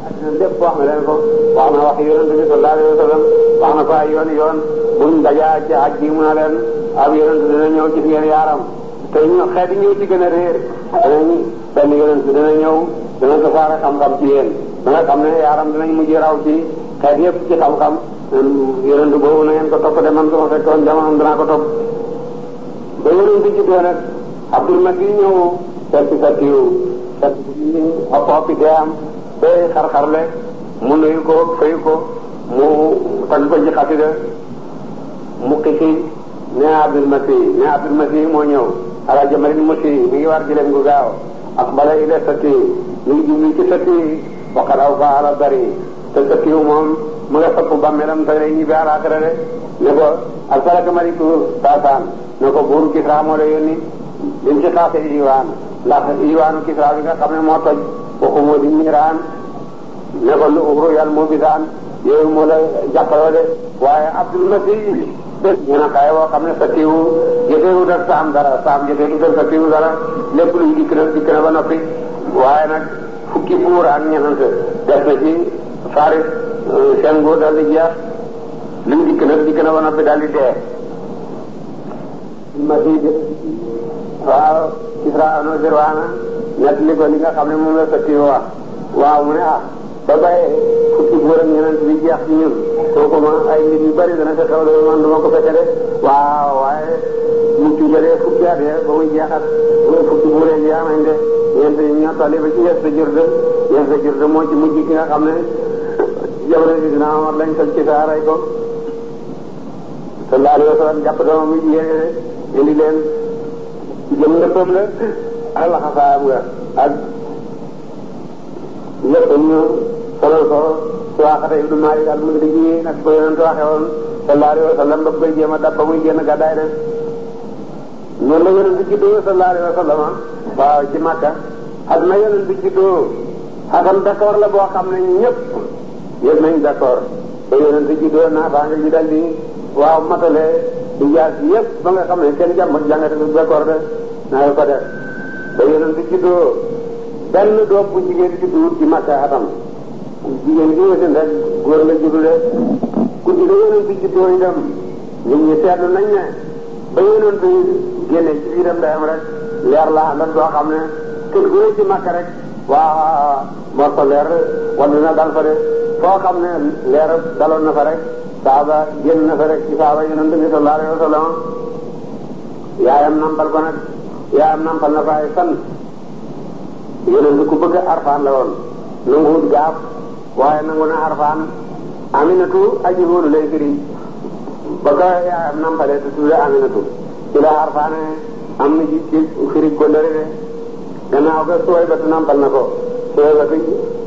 addina lépp wax na leen ko wax na wax yonent bi sallallahu alayhi wa sallam wax na ko ay yoon buñ dajaa ci aj gi mu na leen ab yonent dina ñëw ci ngeen yaaram te ñu xeeti ñëw ci gën a réer danañ benn yonent dina ñëw dana tasaare xam-xam ci yéen da nga xam ne yaaram dinañ mujj raw ci xeet yëpp ci xam-xam yonent boobu na ngeen ko topp de man sama fekkoon jamono danaa ko topp ba yonent ci doo nag Abdul Magi ñëw setti settiwu sett hoppi dee am bay xar-xarle mu nuyu ko fayu ko mu tagg ko ci xasida mu xisi ne Abdul Masi moo ñëw ala jamalin musi mi ngi war jëleen gu gaaw ak bala yi de satti mi ngi jubli ci satti waxalaw ba ala bari te sattiwu moom mu nga sopp bàmmeelam te lay ñibbi àllaaxira de ne ko arsalaka maliku Saasaan ne ko buuru Kisra moo la yónni lim ci xaase Iwaan ndax Iwaanu Kisra bi nga xam ne moo toj waxu moo di ñiraan ne ko lu ubru yàlla moo bisaan yooyu moo la jàppaloo de waaye Abdul Masiih ñu ne xaye woo xam ne sattiwu joteewut ak saam dara saam joteewut ak sattiwu dara lépp luy dikk na ba noppi waaye nag fukki buur ak ñenant des na ci Faris seen nguur daal di jeex luy dikk na ba noppi daal di dee Masiih waaw Kisra ano Dirwaana ñett li ko li nga xam ne moom la sattiwu wax waaw mu ne ba bàyyee fukki buur ak ñenant bi jeex ci ñun kooku ma ay nit yu bari dana fekk loolu man du ma ko fekke de waaw waaye mu cuubalee fukki at ya ba muy jeexat fukki buur yi yaa nañ de ñeent ñoo tolli ba ci yes sa jurde moo ci mujj ki nga xam ne jamono bi dina Omar lañ toj ci saa rey ko sallallahu alayhi wa sallam jàpp doomam yi jigéen indi leen jëm ndëppam la ak laxasaayam nga ak lépp ñu solal ko Suraaqa ibnu Maalik al-Mudliji nag ko yonent waxe woon sallallahu alayhi wa sallam ba koy jéem a dab ba muy génn gàddaay de noonu la yonent bi juddoo sallallahu alayhi wa sallam waaw ci Makka ak na yonent bi juddoo xatam d'accord la boo xam ne ñëpp yëpp nañ d'accord ba yonent bi juddoo naataanga ji dal di waaw matale di jaas yëpp ba nga xam ne kenn jàngate du d'accord de naa ko def ba yonent bi juddoo benn doom bu jigéen judduwut ci Makka atam jigéen gi wasin rek góor la juddu de guddi la yonent bi juddoo itam nit ñi seetlu nañ ne ba yonent bi génne ci biiram ndeyam rek leer la àndal doo xam ne kër gu ci Makka rek waa moo ko leer wala na dal fa de foo xam ne leer daloon na fa rek saaba génn na fa rek ci saaba yonent bi sallallahu alayhi wa sallam yaayam nampal ko nag yaayam nampal na fa ay fan yonent bi ku bëgg arfaan la woon nanguwut gaaf waaye nangu na arfaan Aminatu aji hóolu lay firi ba ko yaayam nampalee te tudde Aminatu ci la arfaane am na ji ci firi kóllëre de gannaaw ga Suwaybatu nampal na ko Suwaybatu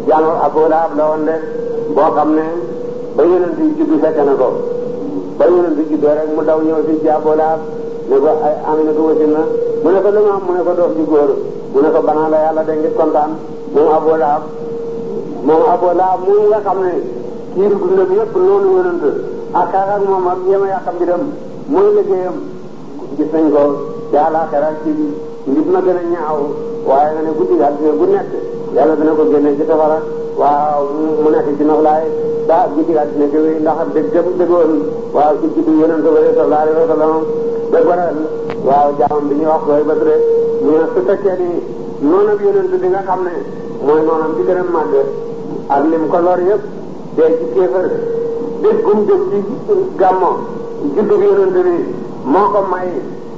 jàngo Abu Lahab la woon de boo xam ne ba yonent yi juddu fekk na ko ba yonent yi juddoo rek mu daw ñëw si ci Abu Lahab ne ko ay Aminatu wasin na mu ne ko lu ma am mu ne ko doom ji góor mu ne ko banaa la yàlla de ngir kontaan moom Abu Lahab moom nga xam ne kiiru dundam yëpp loolu yonent ak xeex moom ak yéema yàqam bi dem mooy liggéeyam gis nañ ko ci àllaaxira ci nit ma gën a ñaaw waaye nga ne guddi àddina bu nekk yàlla dina ko génne ci safara waaw mu nekk ci noflaay daa guddi àddina bi ndax dëggoon waaw ci juddu yonent ba sallallahu alayhi wa sallam dëgg waral waaw jaamam bi ñuy wax koy bët rek mu ne su fekkee ni noonam yonent bi nga xam ne mooy noonam ci gën a màgg ak lim ko lor yëpp dee ci kéefër dég gum dég ci gàmmo juddu yonent bi moo ko may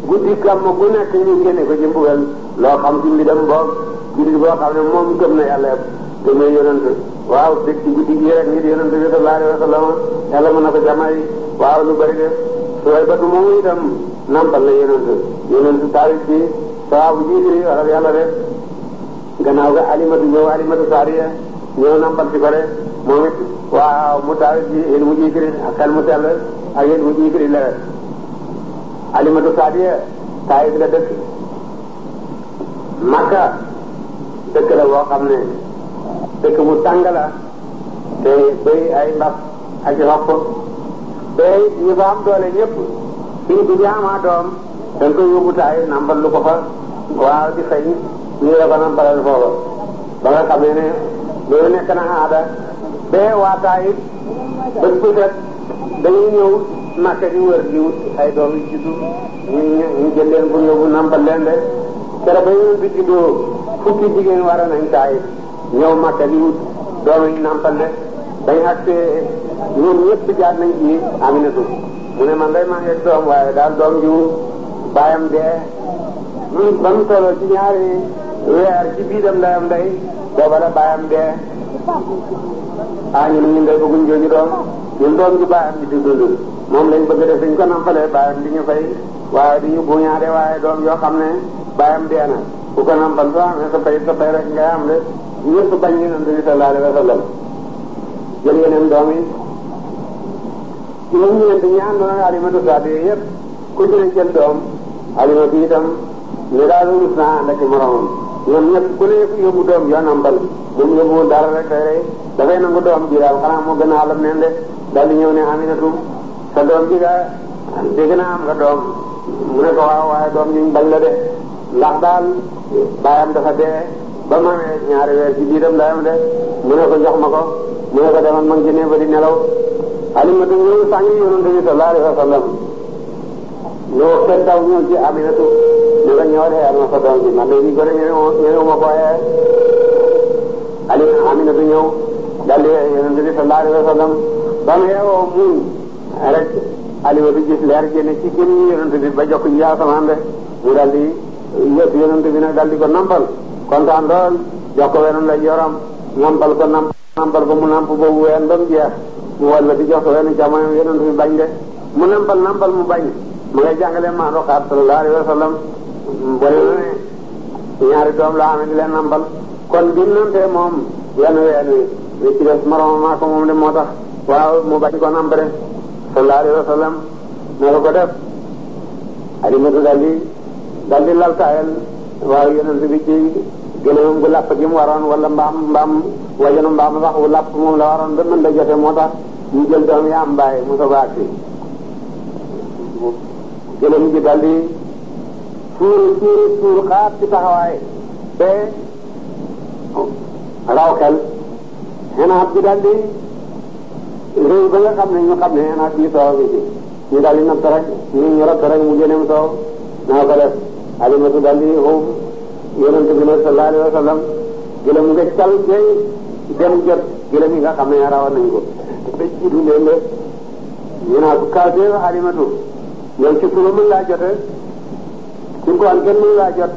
guddi gàmmo gu nekk ñu génne ko ci mbugal loo xam ci mbidam boog guddi boo xam ne moom gëm na yàlla gëm na yonent waaw dég ci guddi gi rek ngir yonent bi sallallahu alayhi wa sallam yàlla mën na ko jamay waaw lu bari de sooy batu moomu itam nampal na yonent taarif ci sawaabu jiitri waral yàlla de gannaaw ga alimatu saariya ñëw nampal ci ko de moom it waaw mu taarif ci yéen mu jiitri ak xel mu sell ak yéen mu jiitri lewet alimatu saariya taayif la dëkk Makka dëkk la boo xam ne dëkk bu tàng la te bëri ay mbas ak xopp te ñu fa am doole ñëpp suñ ko jaamaa doom dañ koy yóbbu taay nambal lu ko fa waaw di fay ñu la ko nambalal foofa ba nga xamee ne loolu nekk na aada te waa taay it bés bu set dañuy ñëw Makka di wër di wut ay doom yu juddu ñu jël leen bu yóbbu nampal leen de keroog ba ñu bi juddoo fukki jigéen war nañ taay ñëw Makka di wut doom yi nampal de dañ agsee ñoom ñëpp jaar nañ ci Aminatu mu ne man day maa ngi doom waaye daal doom ju baayam dee ba mu tolloo ci ñaari weer ci biiram ndeyam day booba la baayam dee ñun day bëgguñ jooju doom ñun doom ju baayam di dund moom lañ bëgg def suñ ko nampalee baayam di ñu fay waaye di ñu buñaade waaye doom yoo xam ne baayam dee na ku ko nampal soo amee sa pay rek ngay am de ñëpp bañ Yonent bi sallallahu alayhi wa sallam jël yeneen doom yi ñoom ñeent ñi àndoon ak Alimatu Saadiya yëpp ku ci ne jël doom Alimatu itam ne daal rus naa ànd ak moromam ñoom ñëpp ku ne yóbbu doom yoo nampal moom yóbbuwul dara rek tey dafay nangu doom ji daal xanaa moo gën a alam neen de daal di ñëw ne Aminatu sa doom ji nga dégg naa am nga doom mu ne ko waaw waaye doom ñu bañ la de ndax daal baayam dafa dee ba mu amee ñaari weer ci biiram ndeyam de mu ne ko jox ma ko mu ne ko demal ma ngi ci ne ba di nelaw Alimatu ñëw sàngi Yonent bi sallallahu alayhi wa sallam ñoo xet daw ñëw ci Aminatu ne ko ñëw de am na sa doom ji man de ñu ko de ñëw ma ko waaye Aminatu ñëw daldi Yonent bi sallallahu alayhi wa sallam ba mu yeewoo muñ rek Alimatu gis leer génne ci gën yi Yonent bi ba jokk ji asamaan de mu daldi yëpp Yonent bi nag daldi ko nampal kontaan lool jox ko wenam la yoram nampal ko mu namp boobu ween ba mu jeex mu walla di jox ko wenn jamono Yonent bi bañ de mu nampal mu bañ mu ngay jàngale maa roxaat sallallahu alayhi wa sallam bone na ne ñaari doom la amee di leen nampal kon bi mu nampee moom wenn ween wi ci des moroom maa ko moom de moo tax waaw mu bañ ko namp de sallallahu alayhi wa sallam ne ko def Alimatu daldi laltaayal waaw Yonent bi ci gëléemam gu làpp gi mu waroon wala wajanu mbaam sax wu làpp moom la waroon ba mën da jote moo tax ñu jël doom yi am bàyyi mu soog a agsi gëléem gi daldi suur xaat ci taxawaay te raw xel xenaat bi daldi réew ba nga xam ne ñu xam ne xenaat bi soow bi ci ñu daldi natt rek ñu ratt rek mu gëléem soow naa ko def Alimatu daldi xóof Yonent bi ne sallallahu alayhi wa sallam gëlëm nga cal jëy dem jot gëlëm yi nga xam ne rawoon nañ ko ba jiitu leen de ñu naa ko kaw de Alimatu yow ci suba mën laa jote ci ngoon kenn mën laa jot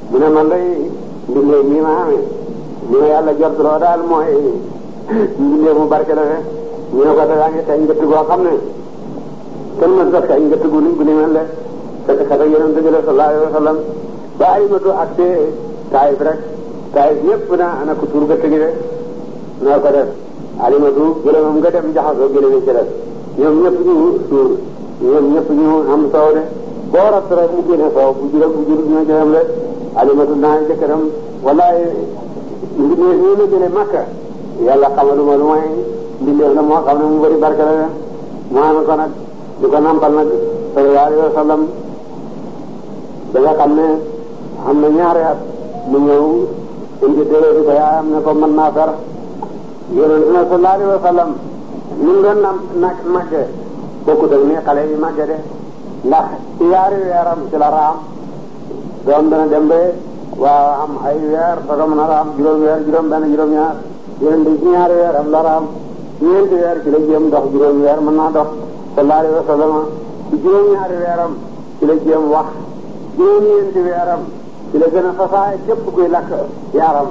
mu ne man day mbindee mii ma amee li ma yàlla jot loo daal mooy mbindee mu barke la fe ñu ne ko da ngi xeeñ ngëtt goo xam ne kenn mën sax xeeñ ngëtt gu ni mel de fekk xata Yonent bi sallallahu alayhi wa sallam ba Alimatu ak Taayif rek Taayif yëpp ana ko tur gëtt gi de noo ko def Alimatu gëlëmam nga dem jaxasoo gëlëmi ci def ñoom ñëpp ñu suur ñoom ñëpp ñu am soow de boo rat rek mu génne soow bu jurul dina ci dem de Alimatu naa jëkkëram wallaay mbindeef ñi la jële Makka yàlla xamaluma lu mooy mbindeef la moo xam ne mu bëri barke la de mu am ko nag di ko nampal nag sallallahu alayhi wa sallam da nga xam ne am na ñaari at mu ñëw indi téere bi ko yaayam ne ko mën naa fer Yonent bi sallallahu alayhi wa sallam ñu ngi doon màgge bokkut ak ni xale yi màgge de ndax ci yaari weeram ci la raam doom dana dem ba waaw am ay weer daga mën a raam juróom weer juróom benn juróom ñaar Yonent bi ci ñaari weeram la raam ñeenti weer ci la jéem dox juróom weer mën naa dox sallallahu alayhi wa sallam ci juróom ñaari weeram ci la jéem wax juróom-ñeenti weeram ci la gën a fasaa képp kuy lakk yaaram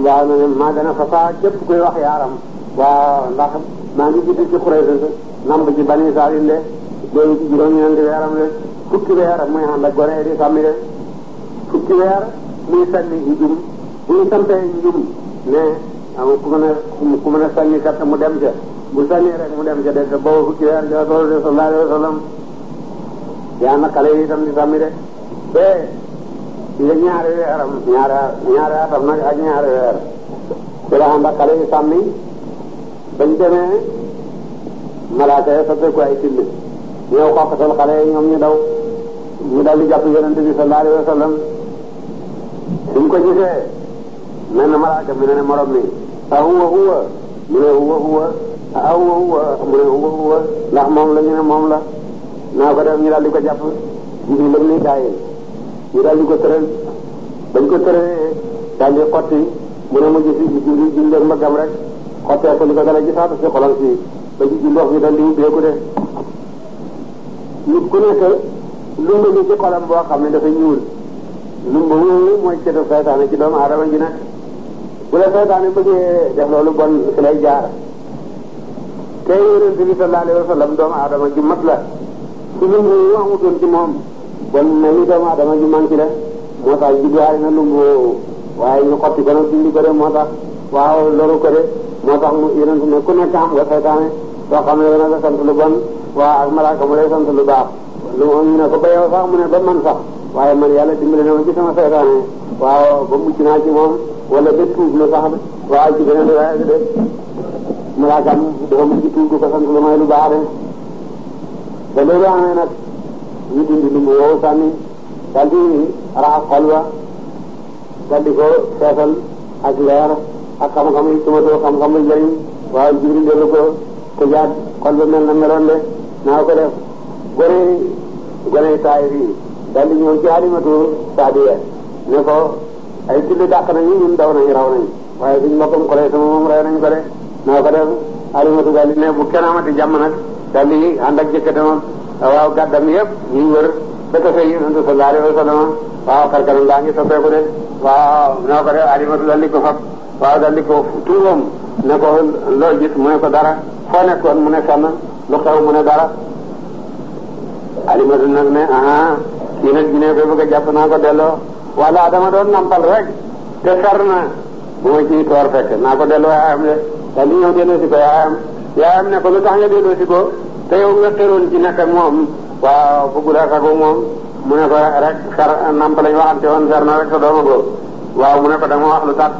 waaw na maa gën a fasaa képp kuy wax yaaram waaw ndax maa ngi judd ci Quraysh namb ci Bani Israayil de loolu ci juróom-ñeenti weeram de fukki weer muy ànd ak gone di sàmmi de fukki weer muy sànni njum bu ñu sampee njum ne ku mën a sànni kat mu dem ca bu sànni rek mu dem ca de te boobu fukki weer ja toolu de sallallahu alayhi wa sallam yaa na xale yi itam di sàmmi de nga ñaari weeram ñaari atam nag ak ñaari weer ci la ànd ak xale yi sàmmi bañ demee malaaka yi soppe ko ay tilli ñëw xoqatal xale yi ñoom ñu daw ñu dal di jàpp yonente bi sallallahu alayhi wa sallam suñ ko gisee mel na malaaka mi ne morom mi a huwa huwa mu ne huwa huwa a huwa huwa mu ne huwa huwa ndax moom la ñu ne moom la naa ko def ñu dal di ko jàpp ñu lëg ni gaayee ñu dal di ko tëral bañ ko tëralee dal di xotti mu ne mu gis ji ndég mbëggam rek xottee ko li ko dala gisaatu si xolam si ba ji ndox bi dal di ubbeeku de nit ku nekk lumba ni ci xolam boo xam ne dafa ñuul lumba woowu mooy cëtu seytaane ci doomu aadama ji nag bu la seytaane bëggee def loolu bon fi lay jaar te yonent bi sallallahu alayhi wa sallam doomu aadama ji mat la su lumba woowu amutoon ci moom bon mel ni doomu aadama ji manqué la moo tax judduwaale na lumba woowu waaye ñu xotti ko nag dindi ko de moo tax waaw loru ko de moo tax mu yonent ne ku nekk am nga seytaane soo xam ne dana la sant lu bon waaw ak malaaka mu lay sant lu baax lu moom ñu ne ko ba yow sax mu ne ba man sax waaye man yàlla dimbali na ma ci sama seytaane waaw ba mucc naa ci moom wala ba tuub na sax waaw ci beneen waaye bi de malaakaam dafa mujj tuub du ko sant lu may lu baax de te loolu amee nag ñu dindi lu mu wow sànni dal di raxas xol ba dal di ko feesal ak leer ak xam-xam yi tumatoo xam-xam lu jëriñ waaw Jibril dellu ko jaat xol ba mel na meloon de naa ko def gone taay bi dal di ñëw ci Halimatu Saadiya ne ko ay tilli dàq nañu ñun daw nañu raw nañu waaye suñ mbokkam ko lay sama moom rey nañ ko de naa ko def Halimatu dal di ne bu kenn amati jàmm nag dal di ànd ak jëkkatam waaw gàddam yëpp ñuy wër ba tase Yonent sallallahu alayhi wa sallam waaw xarkanam laa ngi soppeeku de waaw naa ko def Halimatu dal di ko fab waaw dal di ko tuubam ne ko loo gis mu ne ko dara foo nekkoon mu ne fenn lu xew mu ne dara Halimatu nag ne kii nag Guinée koy bëgg a jàpp naa ko delloo wala dama doon nampal rek te fer na bu ma ciy toor fekk naa ko delloo yaayam de dal di ñëw delloo si ko yaayam ne ko lu tax nga delloo si ko te yow nga tëroon ci nekk ak moom waaw bëggul ak moom mu ne ko rek fer namp lañ waxante woon fer na rek sa dooma ko waaw mu ne ko dama wax lu tax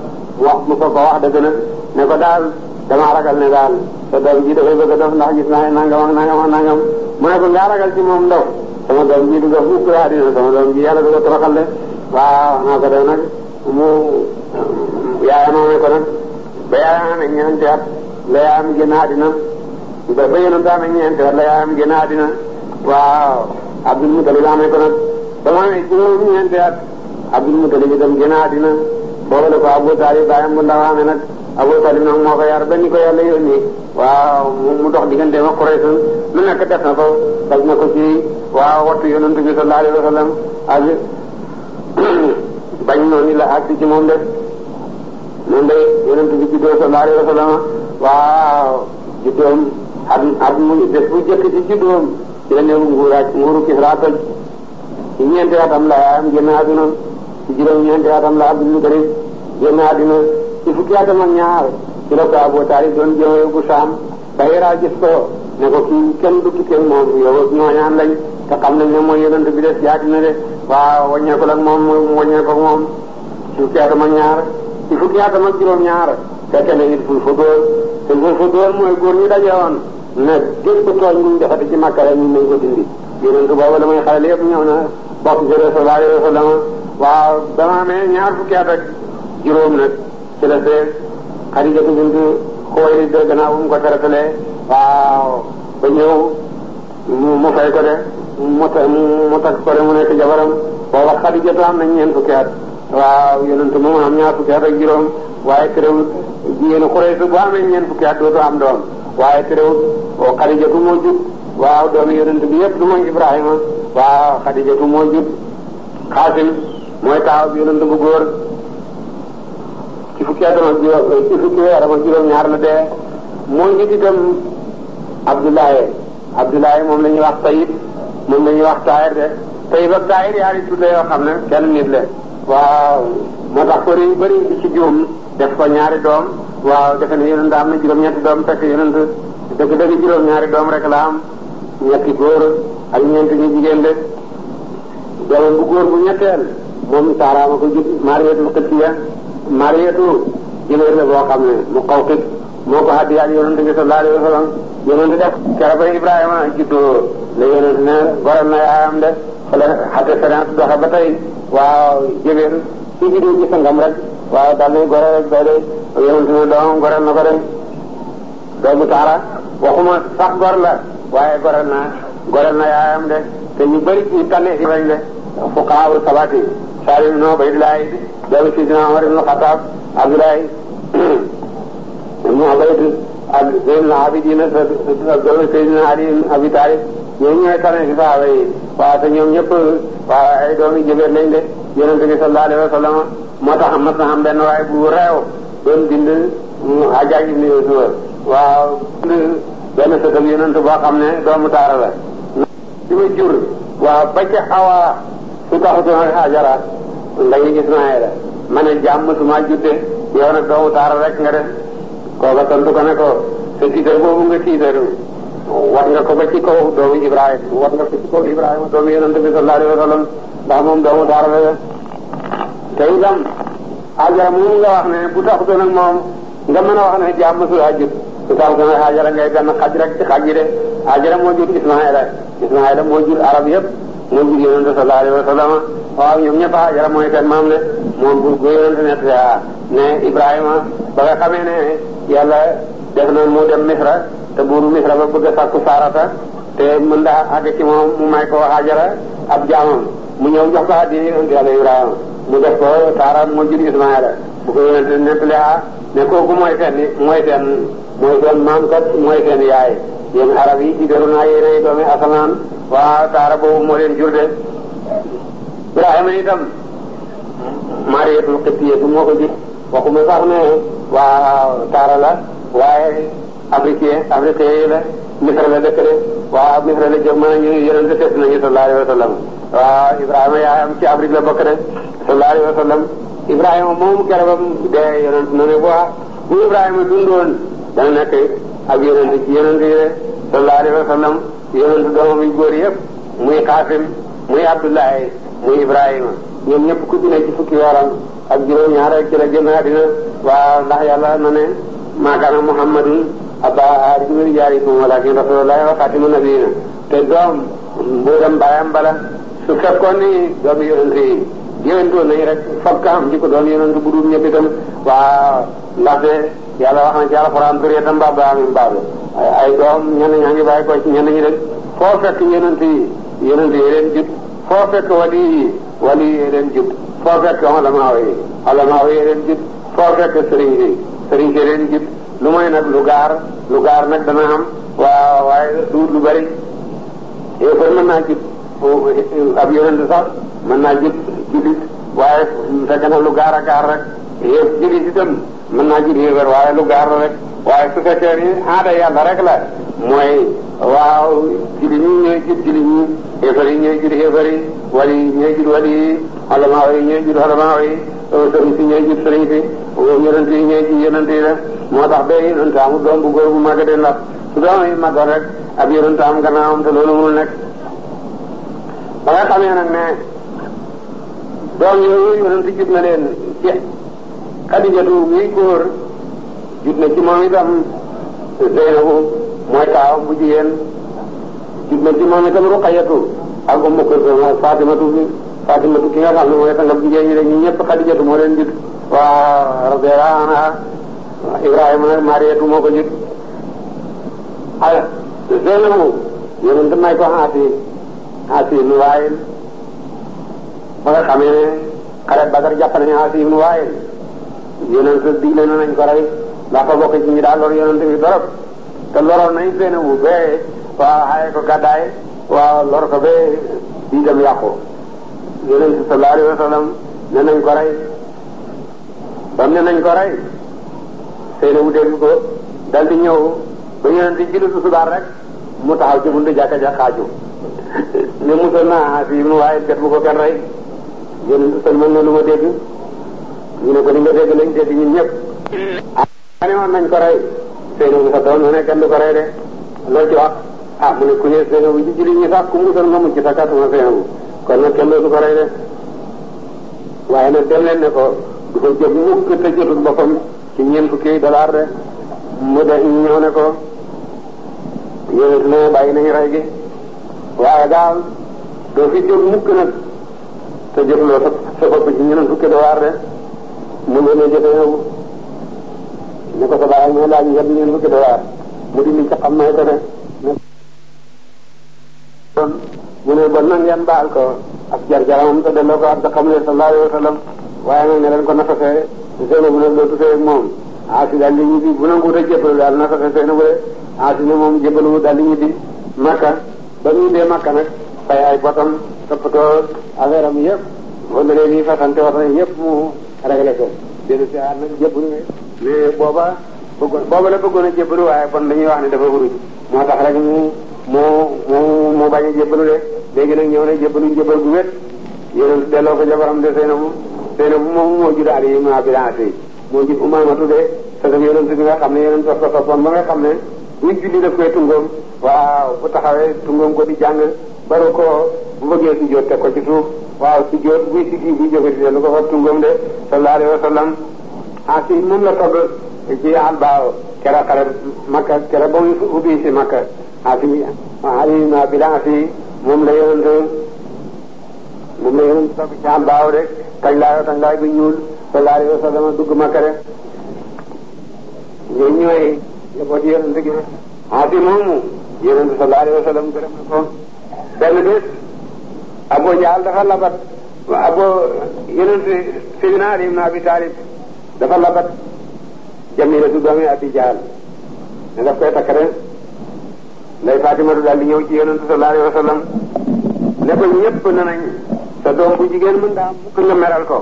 mu ko wax dëgg nag ne ko daal dama ragal ne daal sa doom ji dafay bëgg a dof ndax gis naa nangam ak nangam ak nangam mu ne ko nga ragal ci moom ndof sama doom ji du dof mukk laa dina sama doom ji yàlla du ko toroxal de waaw naa ko def nag mu yaayam amee ko nag ba yaayam amee ñeenti at la yaayam génn àddina ba yonent amee ñeenti at la yaayam génn àddina waaw Abdul Mutalib amee ko nag ba ma amee juróom ñeenti at Abdul Mutalib itam génn àddina boobu la ko Abu Talib baayam bu ndaw amee nag Abu Talib nag moo ko yar ba ni ko yàlla yónni waaw mu dox diggante ma Quraysh lu nekk def na ko daj na ko ci waaw wattu yonent bi sallallahu alayhi wa sallam ak bañ noonu la agsi ci moom de moom de yonent bi juddoo sallallahu alayhi wa sallam waaw juddoom at mu bés bu jëkk ci juddoom ci la néew nguuru Kisra toj ci ñeenti atam la yaayam génn àdduna ci juróom ñeenti atam la Abdul Mutalib génn àdduna ci fukki atam ak ñaar ci la ko Abu Talib doon jëme yóbbu Saam ba Hira gis ko ne ko kii kenn du tukkee moom yow ñooñaan lañ te xam nañ ne mooy yonent bi des ci àddina de waaw wàññeeku ak moom mu wàññeeku ak moom ci fukki atam ak ñaar ci fukki atam ak juróom ñaar fekke na it ful fa dóor mooy góor ñu daje woon ne gépp tooñ ñu defati ci Makka rek ñu nañ ko dindi yonent boobu la muy xale yëpp ñëw na bokk ci sallallahu alayhi wa sallam waaw dama amee ñaar fukki at ak juróom nag ci la see Xadija bint Xuwaylid de gannaaw bu mu ko teratalee waaw ba ñëw mu fay ko de mu takk ko de mu nekk jabaram booba Xadija am na ñeent fukki at waaw yonent moom am ñaar fukki at ak juróom waaye terewul jigéenu Quraysh bu amee ñeent fukki at dootu am doom waaye terewul Xadijatu moo jub waaw doomu yonent bi yëpp du mooy Ibrahima waaw Xadijatu moo jub Xaasim mooy taaw bi yonent bu góor ci fukki atam ak juróom ci fukki weeram ak juróom ñaar la dee moo ngi itam Abdoulaye moom la ñuy wax Tayyib moom la ñuy wax Tahir de Tayyib ak Tahir yaari tudde yoo xam ne kenn nit la waaw moo tax ko yu bëri ci juum def ko ñaari doom waaw defe ne yonent am na juróom-ñetti doom fekk yonent dëgg-dëgg juróom-ñaari doom rek la am ñetti góor ak ñeenti ñu jigéen de doomam bu góor bu ñetteel moom Saara ma ko jur Mariyatu Qibtiya Mariyatu jëleer la boo xam ne mu xaw xit moo ko hadiyaat yonente bi sallallahu alayhi wa sallam yonente def kera ba Ibrahima juddoo la yonente ne goral na yaayam de fala xate seren doxe ba tey waaw jëleer ci juddu ci sangam rek waaw daal di gore rek day de yonente ne doomam gorel na ko de doomu Saara waxuma sax gor la waaye gorel na yaayam de te ñu bëri ñu tànnee si lañ de fuqahaa sabati Salim ibn Ubaydillah doomu Sidina Umar ibn Xattaab Abdoulaye ibn Ubayd ak Zeynul Abidin doomu Seydina Ali ibn Abi Talib ñooñu ñooy tànnee si saaba yi waaw te ñoom ñëpp waaw ay doomi jëbeer lañ de Yonent bi sallallahu alayhi wa sallam moo tax mas na xam benn waaye bu réew doon bind Hajjaaj ibn Yuusuf waaw benn sëtam Yonent boo xam ne doomu taara la ci ma jur waaw ba ca Awa su taxutoon ak Hajara ndayi Ismaayila ma ne jàmm su ma judde yow nag doomu taara rek nga def kooka tontu ko ne ko sa tiitar boobu nga tiitaru wat nga ko ba ci kaw doomu Ibrahima wat nga ko ci kaw Ibrahima doomu Yonent bi sallallahu alayhi wa sallam ndax moom doomu taara la te itam Hajara moom nga wax ne bu taxutoon ak moom nga mën a wax ne jàmm su la jut su taxutoon ak Hajara ngay benn xaj rek ci xaj yi de Hajara moo jur Ismaayila moo jur arab yëpp moo jur Yonent sallallahu alayhi wa sallam waaw ñoom ñëpp Hajara mooy seen maam le moom bu Yonent net ne Ibrahima ba nga xamee ne yàlla def na mu dem Misra te buuru Misra ba bëgg a sàkku Saarata te mën daa àgg ci moom mu may ko Hajara ab jaamam mu ñëw jox ko addi Yonent yàlla Ibrahima mu def ko Saara moo jur Ismaayila bu ko Yonent nettali ne kooku mooy seen maam kat mooy seen yaay yéen arab yi ci deru naa yéenay doomi asamaan waa Saara boobu moo leen jur de Ibrahima itam Mariyatul Qibtiya moo ko jur waxuma sax ne waa Saara la waaye africain yi la Misra la dëkk de waa Misra la jëm mën a ñu Yonent seet nañu sallallahu alayhi wa sallam waa Ibrahima yaayam ci Afrique la bokk de sallallahu alayhi wa sallam Ibrahima moom keroog dee Yonent na ne bu Ibrahima dundoon dana nekk ak Yonent ci Yonent yi de sallallahu alayhi wa sallam Yonent doomam yu góor yëpp muy Qaasim muy Abdullahi muy Ibrahima ñoom ñëpp ku ci ne ci fukki weeram ak juróom-ñaar rek ci la génn àddina waa ndax yàlla na ne maa kaana Muhammadun abaa ahadin min rijaalikum walaakin rasuulullaahi wa xaatimun nabiyyiina te doom mboolem baayam bala su fekkoon ni doomu Yonent yi géwéntoon nañu rek fokk am ji ko doon Yonent bu dul ñëpp itam waa ndaxte yàlla wax na ci alxuraan duriyatan ba'duhaa min ba'd ay doom ñenn ñaa ngi bàyyi ko ci ñenn ñi rek foo fekk Yonent yi leen jut foo fekk wali yi leen jut foo fekk ulamaa yi leen jut foo fekk sëriñ si leen jut lu mooy nag lu gaar nag dana am waaye du lu bari yow kon mën naa jut ab Yonent sax mën naa jut jullit waaye fekk na lu gaar rek yow jullit itam mën naa jut yéefar waaye lu gaar rek waaye su fekkee ni aada yàlla rek la mooy waaw jullit ñi ñooy jut jullit ñi yéefar yi ñooy jut yéefar yi wali yi ñooy jut wali yi ulamaa yi ñooy jut ulamaa yi sëriñ si ñooy jut sëriñ si Yonent yi ñooy jut Yonent yi la moo tax ba Yonent amul doom bu góor bu màggatee ndax su doom yi màggoon rek ab Yonent am gannaawam te loolu mënul nekk ba nga xamee nag ne doom yooyu Yonent jut na leen ci Xadijatu muy góor jut na ci moom itam Zeynabu mooy taawam bu jigéen jut na ci moom itam Ruqayatu ak Ummu Kulsum ak Fatimatu ki nga xam ne mooy sangam jigéen ñi rek ñu ñëpp Xadijatu moo leen jut waa radiyallahu anha Ibrahima nag Mariyatu moo ko jut ay Zeynabu Yonent may ko Aasi ibnu Waayil ba nga xamee ne xare Badar jàpp nañu Aasi ibnu Waayil Yonent digle na nañ ko rey ndax ko bokk ci ñi daal lor Yonent bi torop te loroon nañ Zeynabu bee waaw xaye ko gàddaay waaw lor ko bee diitam yàqu Yonent sallallahu alayhi wa sallam ne nañ ko rey bam ne nañ ko rey Zeynabu dégg ko dal di ñëw ba Yonent di julli tisbaar rek mu taxaw ci buntu jàkka ja xaaju ne musal naa Aasi ibnu Waayil kat bu ko kenn rey Yonent sal mën na lu ma dégg ñu ne ko li nga dégg lañ dégg ñun ñëpp ne woon nañ ko rey Zeynabu sa doom ne kenn du ko rey de loo ci wax mu ne ku ne Zeynabu ci julli ñi sax ku musal nga mucc sa katuma Zeynabu kon nag kenn du ko rey de waaye nag dem leen ne ko du ko jëf mukk te jotul boppam ci $40 de mu de ñëw ne ko yonent ne bàyyi nañu rey gi waaye daal doo fi jóg mukk nag te jotuloo sa bopp ci $40 de mu ngi ne jotee yow ne ko sa bàyyi ñoo laaj $40 mu di li ca xam may ko de mu ne bon nag ngeen baal ko ak jar-jaramam te delloo ko ak da xam ne sallallahu alayhi wa sallam waaye nag ne leen ko nafasee Seynabu nag dootu fee ak moom Aasi daal di ñibbi bu nanguut a jébbalu daal nafasee Seynabu de Aasi ne moom jébbalu daal di ñibbi Makka ba ñu dee Makka nag fay ay botam toppatoo affaire am yëpp wala léegi fasante wata yëpp mu réglé ko dellu si aar nag jébbalu mais booba la bëggoon a jébbalu waaye bon dañuy wax ne dafa wuruj moo tax rek mu bañ a jébbalu de léegi nag ñëw na jébbalu jébbal gu wét yéen delloo ko jabaram de Seynabu moom moo jur Ali ibn Abi Talib moo jur Umaamatu de sëtam yonent bi nga xam ne yonent ko toppoon ba nga xam ne buy julli daf koy tungoom waaw bu taxawee tungoom ko di jàng baru ko bu bëggee si jóot teg ko ci suuf waaw si jóot buy siggi buy jóge si lu ko fa tungoom de sallallahu alayhi wa sallam asi moom la togg ci albaaw kera xare Makka kera ba muy ubbi si Makka asi Ali ibn Abi Talib moom la yonent togg ci albaaw de kañ laay bu ñuul sallallahu alayhi wa sallam dugg Makka de ñooy ñooy yëppoo ci yonent gi asi moomu yonent sallallahu alayhi wa sallam gërëm na ko benn bés Abu Jahl dafa labat yonent Seydina Ali ibn Abi Talib dafa labat Jamilatu doomi Abi Jahl ne daf koy takk rek Ndey Fatimatu daal di ñëw ci yonent sallallahu alayhi wa sallam ne ko ñëpp ne nañ sa doom bu jigéen mën daa mukk nga meral ko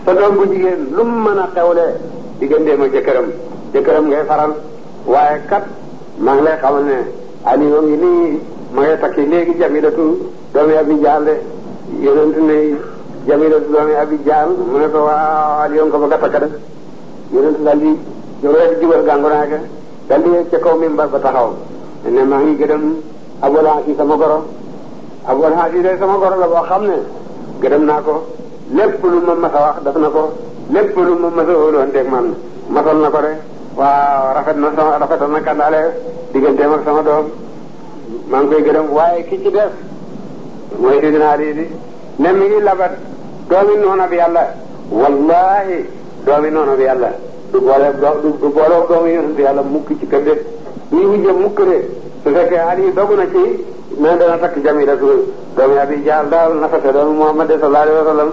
sa doom bu jigéen lu mu mën a xewle digganteem ak jëkkëram ngay faral waaye kat maa ngi lay xamal ne Aliou ngi nii ma ngay takki léegi Jamilatu doomi Abi Jahl de yonent ne Jamilatu doomi Abi Jahl mu ne ko waaw Aliou nga ko bëgg a takk de yonent daal di jubal gàngonaay ga daal di ca kaw mimbar ba taxaw ne maa ngi gërëm Abul Haasi sama goro Abul Haasi de sama goro la boo xam ne gërëm naa ko lépp lu ma mas a wax def na ko lépp lu ma mas a wóoloon teg man matal na ko de waaw rafetal na kandaale digganteem ak sama doom maa ngi koy gërëm waaye ki ci def mooy Sidina Ali di ne mi ngi labat doomi noona bi yàlla wallahi doomi noona bi yàlla du booloo doomi yonent yàlla mukk ci kër de ñi wujje mukk de su fekkee Ali dogu na ci mais dana takk Jamilatu doomi Abi Jahl daal nafase doon Muhammad sallallahu alayhi wa sallam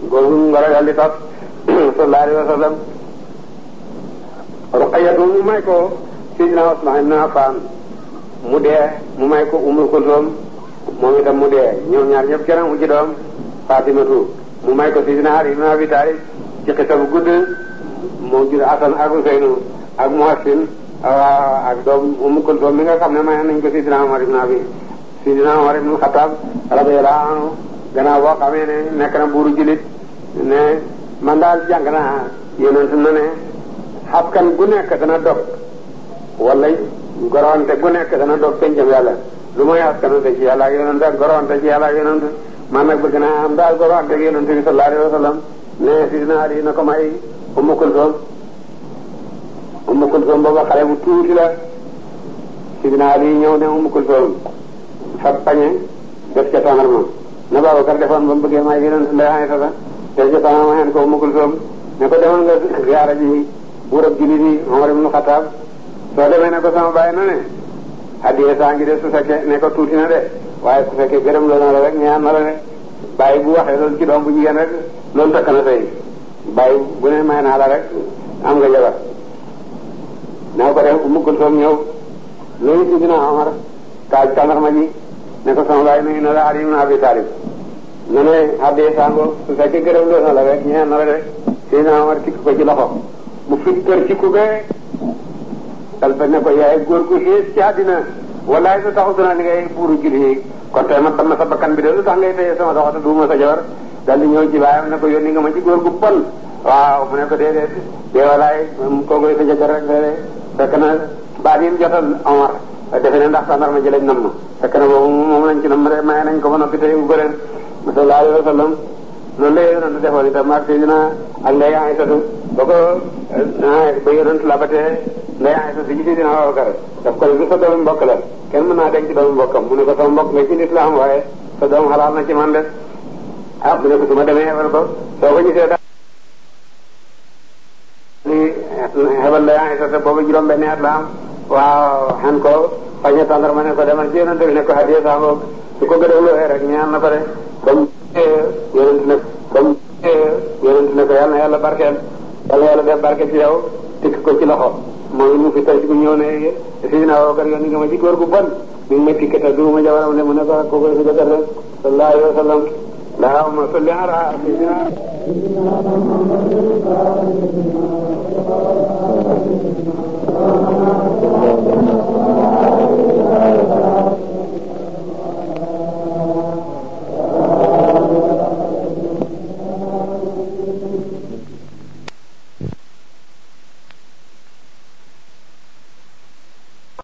góoru ngoro yàlla di tas sallallahu alayhi wa sallam Ruqayyatu mu may ko Sidina Usman ibn Affan mu dee mu may ko Umm Kulsum moom itam mu dee ñoom ñaar ñëpp kenn mu ci doom Fatimatu mu may ko Sidina Ali ibn Abi Talib ci xisa bu gudd moo jur Asan ak Useynu ak Muhsin ak doom Umm Kulsum mi nga xam ne may nañ ko Sidina Umar ibn Khattab radiyallahu anhu gannaaw boo xamee ne nekk na buuru jullit ne man daal jàng naa yonent na ne xaskan gu nekk dana dog wala goronte gu nekk dana dog pencam yàlla lu mooy askanante ci yàlla ak yonent ak goronte ci yàlla ak yonent man nag bëgg naa am daal goronte ak yonent bi sallallahu alayhi wa sallam ne Sidina Ali na ko may Umm Kulsum booba xale bu tuuti la Sidina Ali ñëw ne Umm Kulsum fab pañe def ca tàndarma na Babakar defoon ba mu bëggee may yonent lay sa def ca tàndarma xeen ko Umm Kulsum ne ko demal nga ziyaara ji buur ab jullit yi Umar ibn Khattab soo demee ne ko sama bàyyi na ne hadiya saa ngi de su fekkee ne ko tuuti na de waaye su fekkee gërëm la na la rek ñaan na la de bàyyi bu waxee loolu ci doom bu jigéen rek loolu takk na tey bàyyi bu ne may naa la rek am nga jabar na ko def Umm Kulsum ñëw léegi Sidina Umar taaj tàndarma ji ne ko sama bàyyi nuyu na la Ali ibn Abi Talib ne ne hadiya saa ngo su fekkee gërëm la na la rek ñaan na la de Sidina Umar tikk ko ci loxo mu fi kër ci ku bee talfa ne ko yaay góor gu xiis ci àddina wallaay su taxu duna li ngay buuru julli kon tey ma tam sa bakkan bi de lu tax ngay téye sama doxata duuma sa jabar dal di ñëw ci baayam ne ko yónni nga ma ci góor gu bon waaw mu ne ko déedéet dee walaay kookoy sa jëkkër rek déedéet fekk na baat yi mu jotal Omar defe ne ndax tàndarma ji lañ namm fekk na boobu moom lañ ci namm de maye nañ ko ba noppi tey bu bëleen sallallahu alayhi wa sallam noonu la yonent defoon itam ak Seydina ak Ndey Aysatu ba ko ba yonent labatee Ndey Aysatu ci Seydina Abubakar daf ko ne du sa doomu mbokk la kenn mën naa denc doomu mbokkam mu ne ko sama mbokk nga ci lislaam waaye sa doom xalaal na ci man de mu ne ko su ma demee xebal ko soo ko gisee daal li xebal Ndey Aysatu boobu juróom-benn at la am waaw xen ko fañe tàndarma ne ko demal ci yonent bi ne ko hadiya saa ngoog su ko gëdëglooxee rek ñaan na ko de yonent ne ko yàlla na yàlla barkeel yàlla yàlla def barke ci yow tikk ko ci loxo moom mu fi tey bu ñëw ne Sidina Abubakar yoon ni nga ma ci góor gu bon mi ngi ma tikkata du ma jabaram ne mu ne ko kooku si jëkkër rek sallallahu alayhi wa sallam allahumma salli ala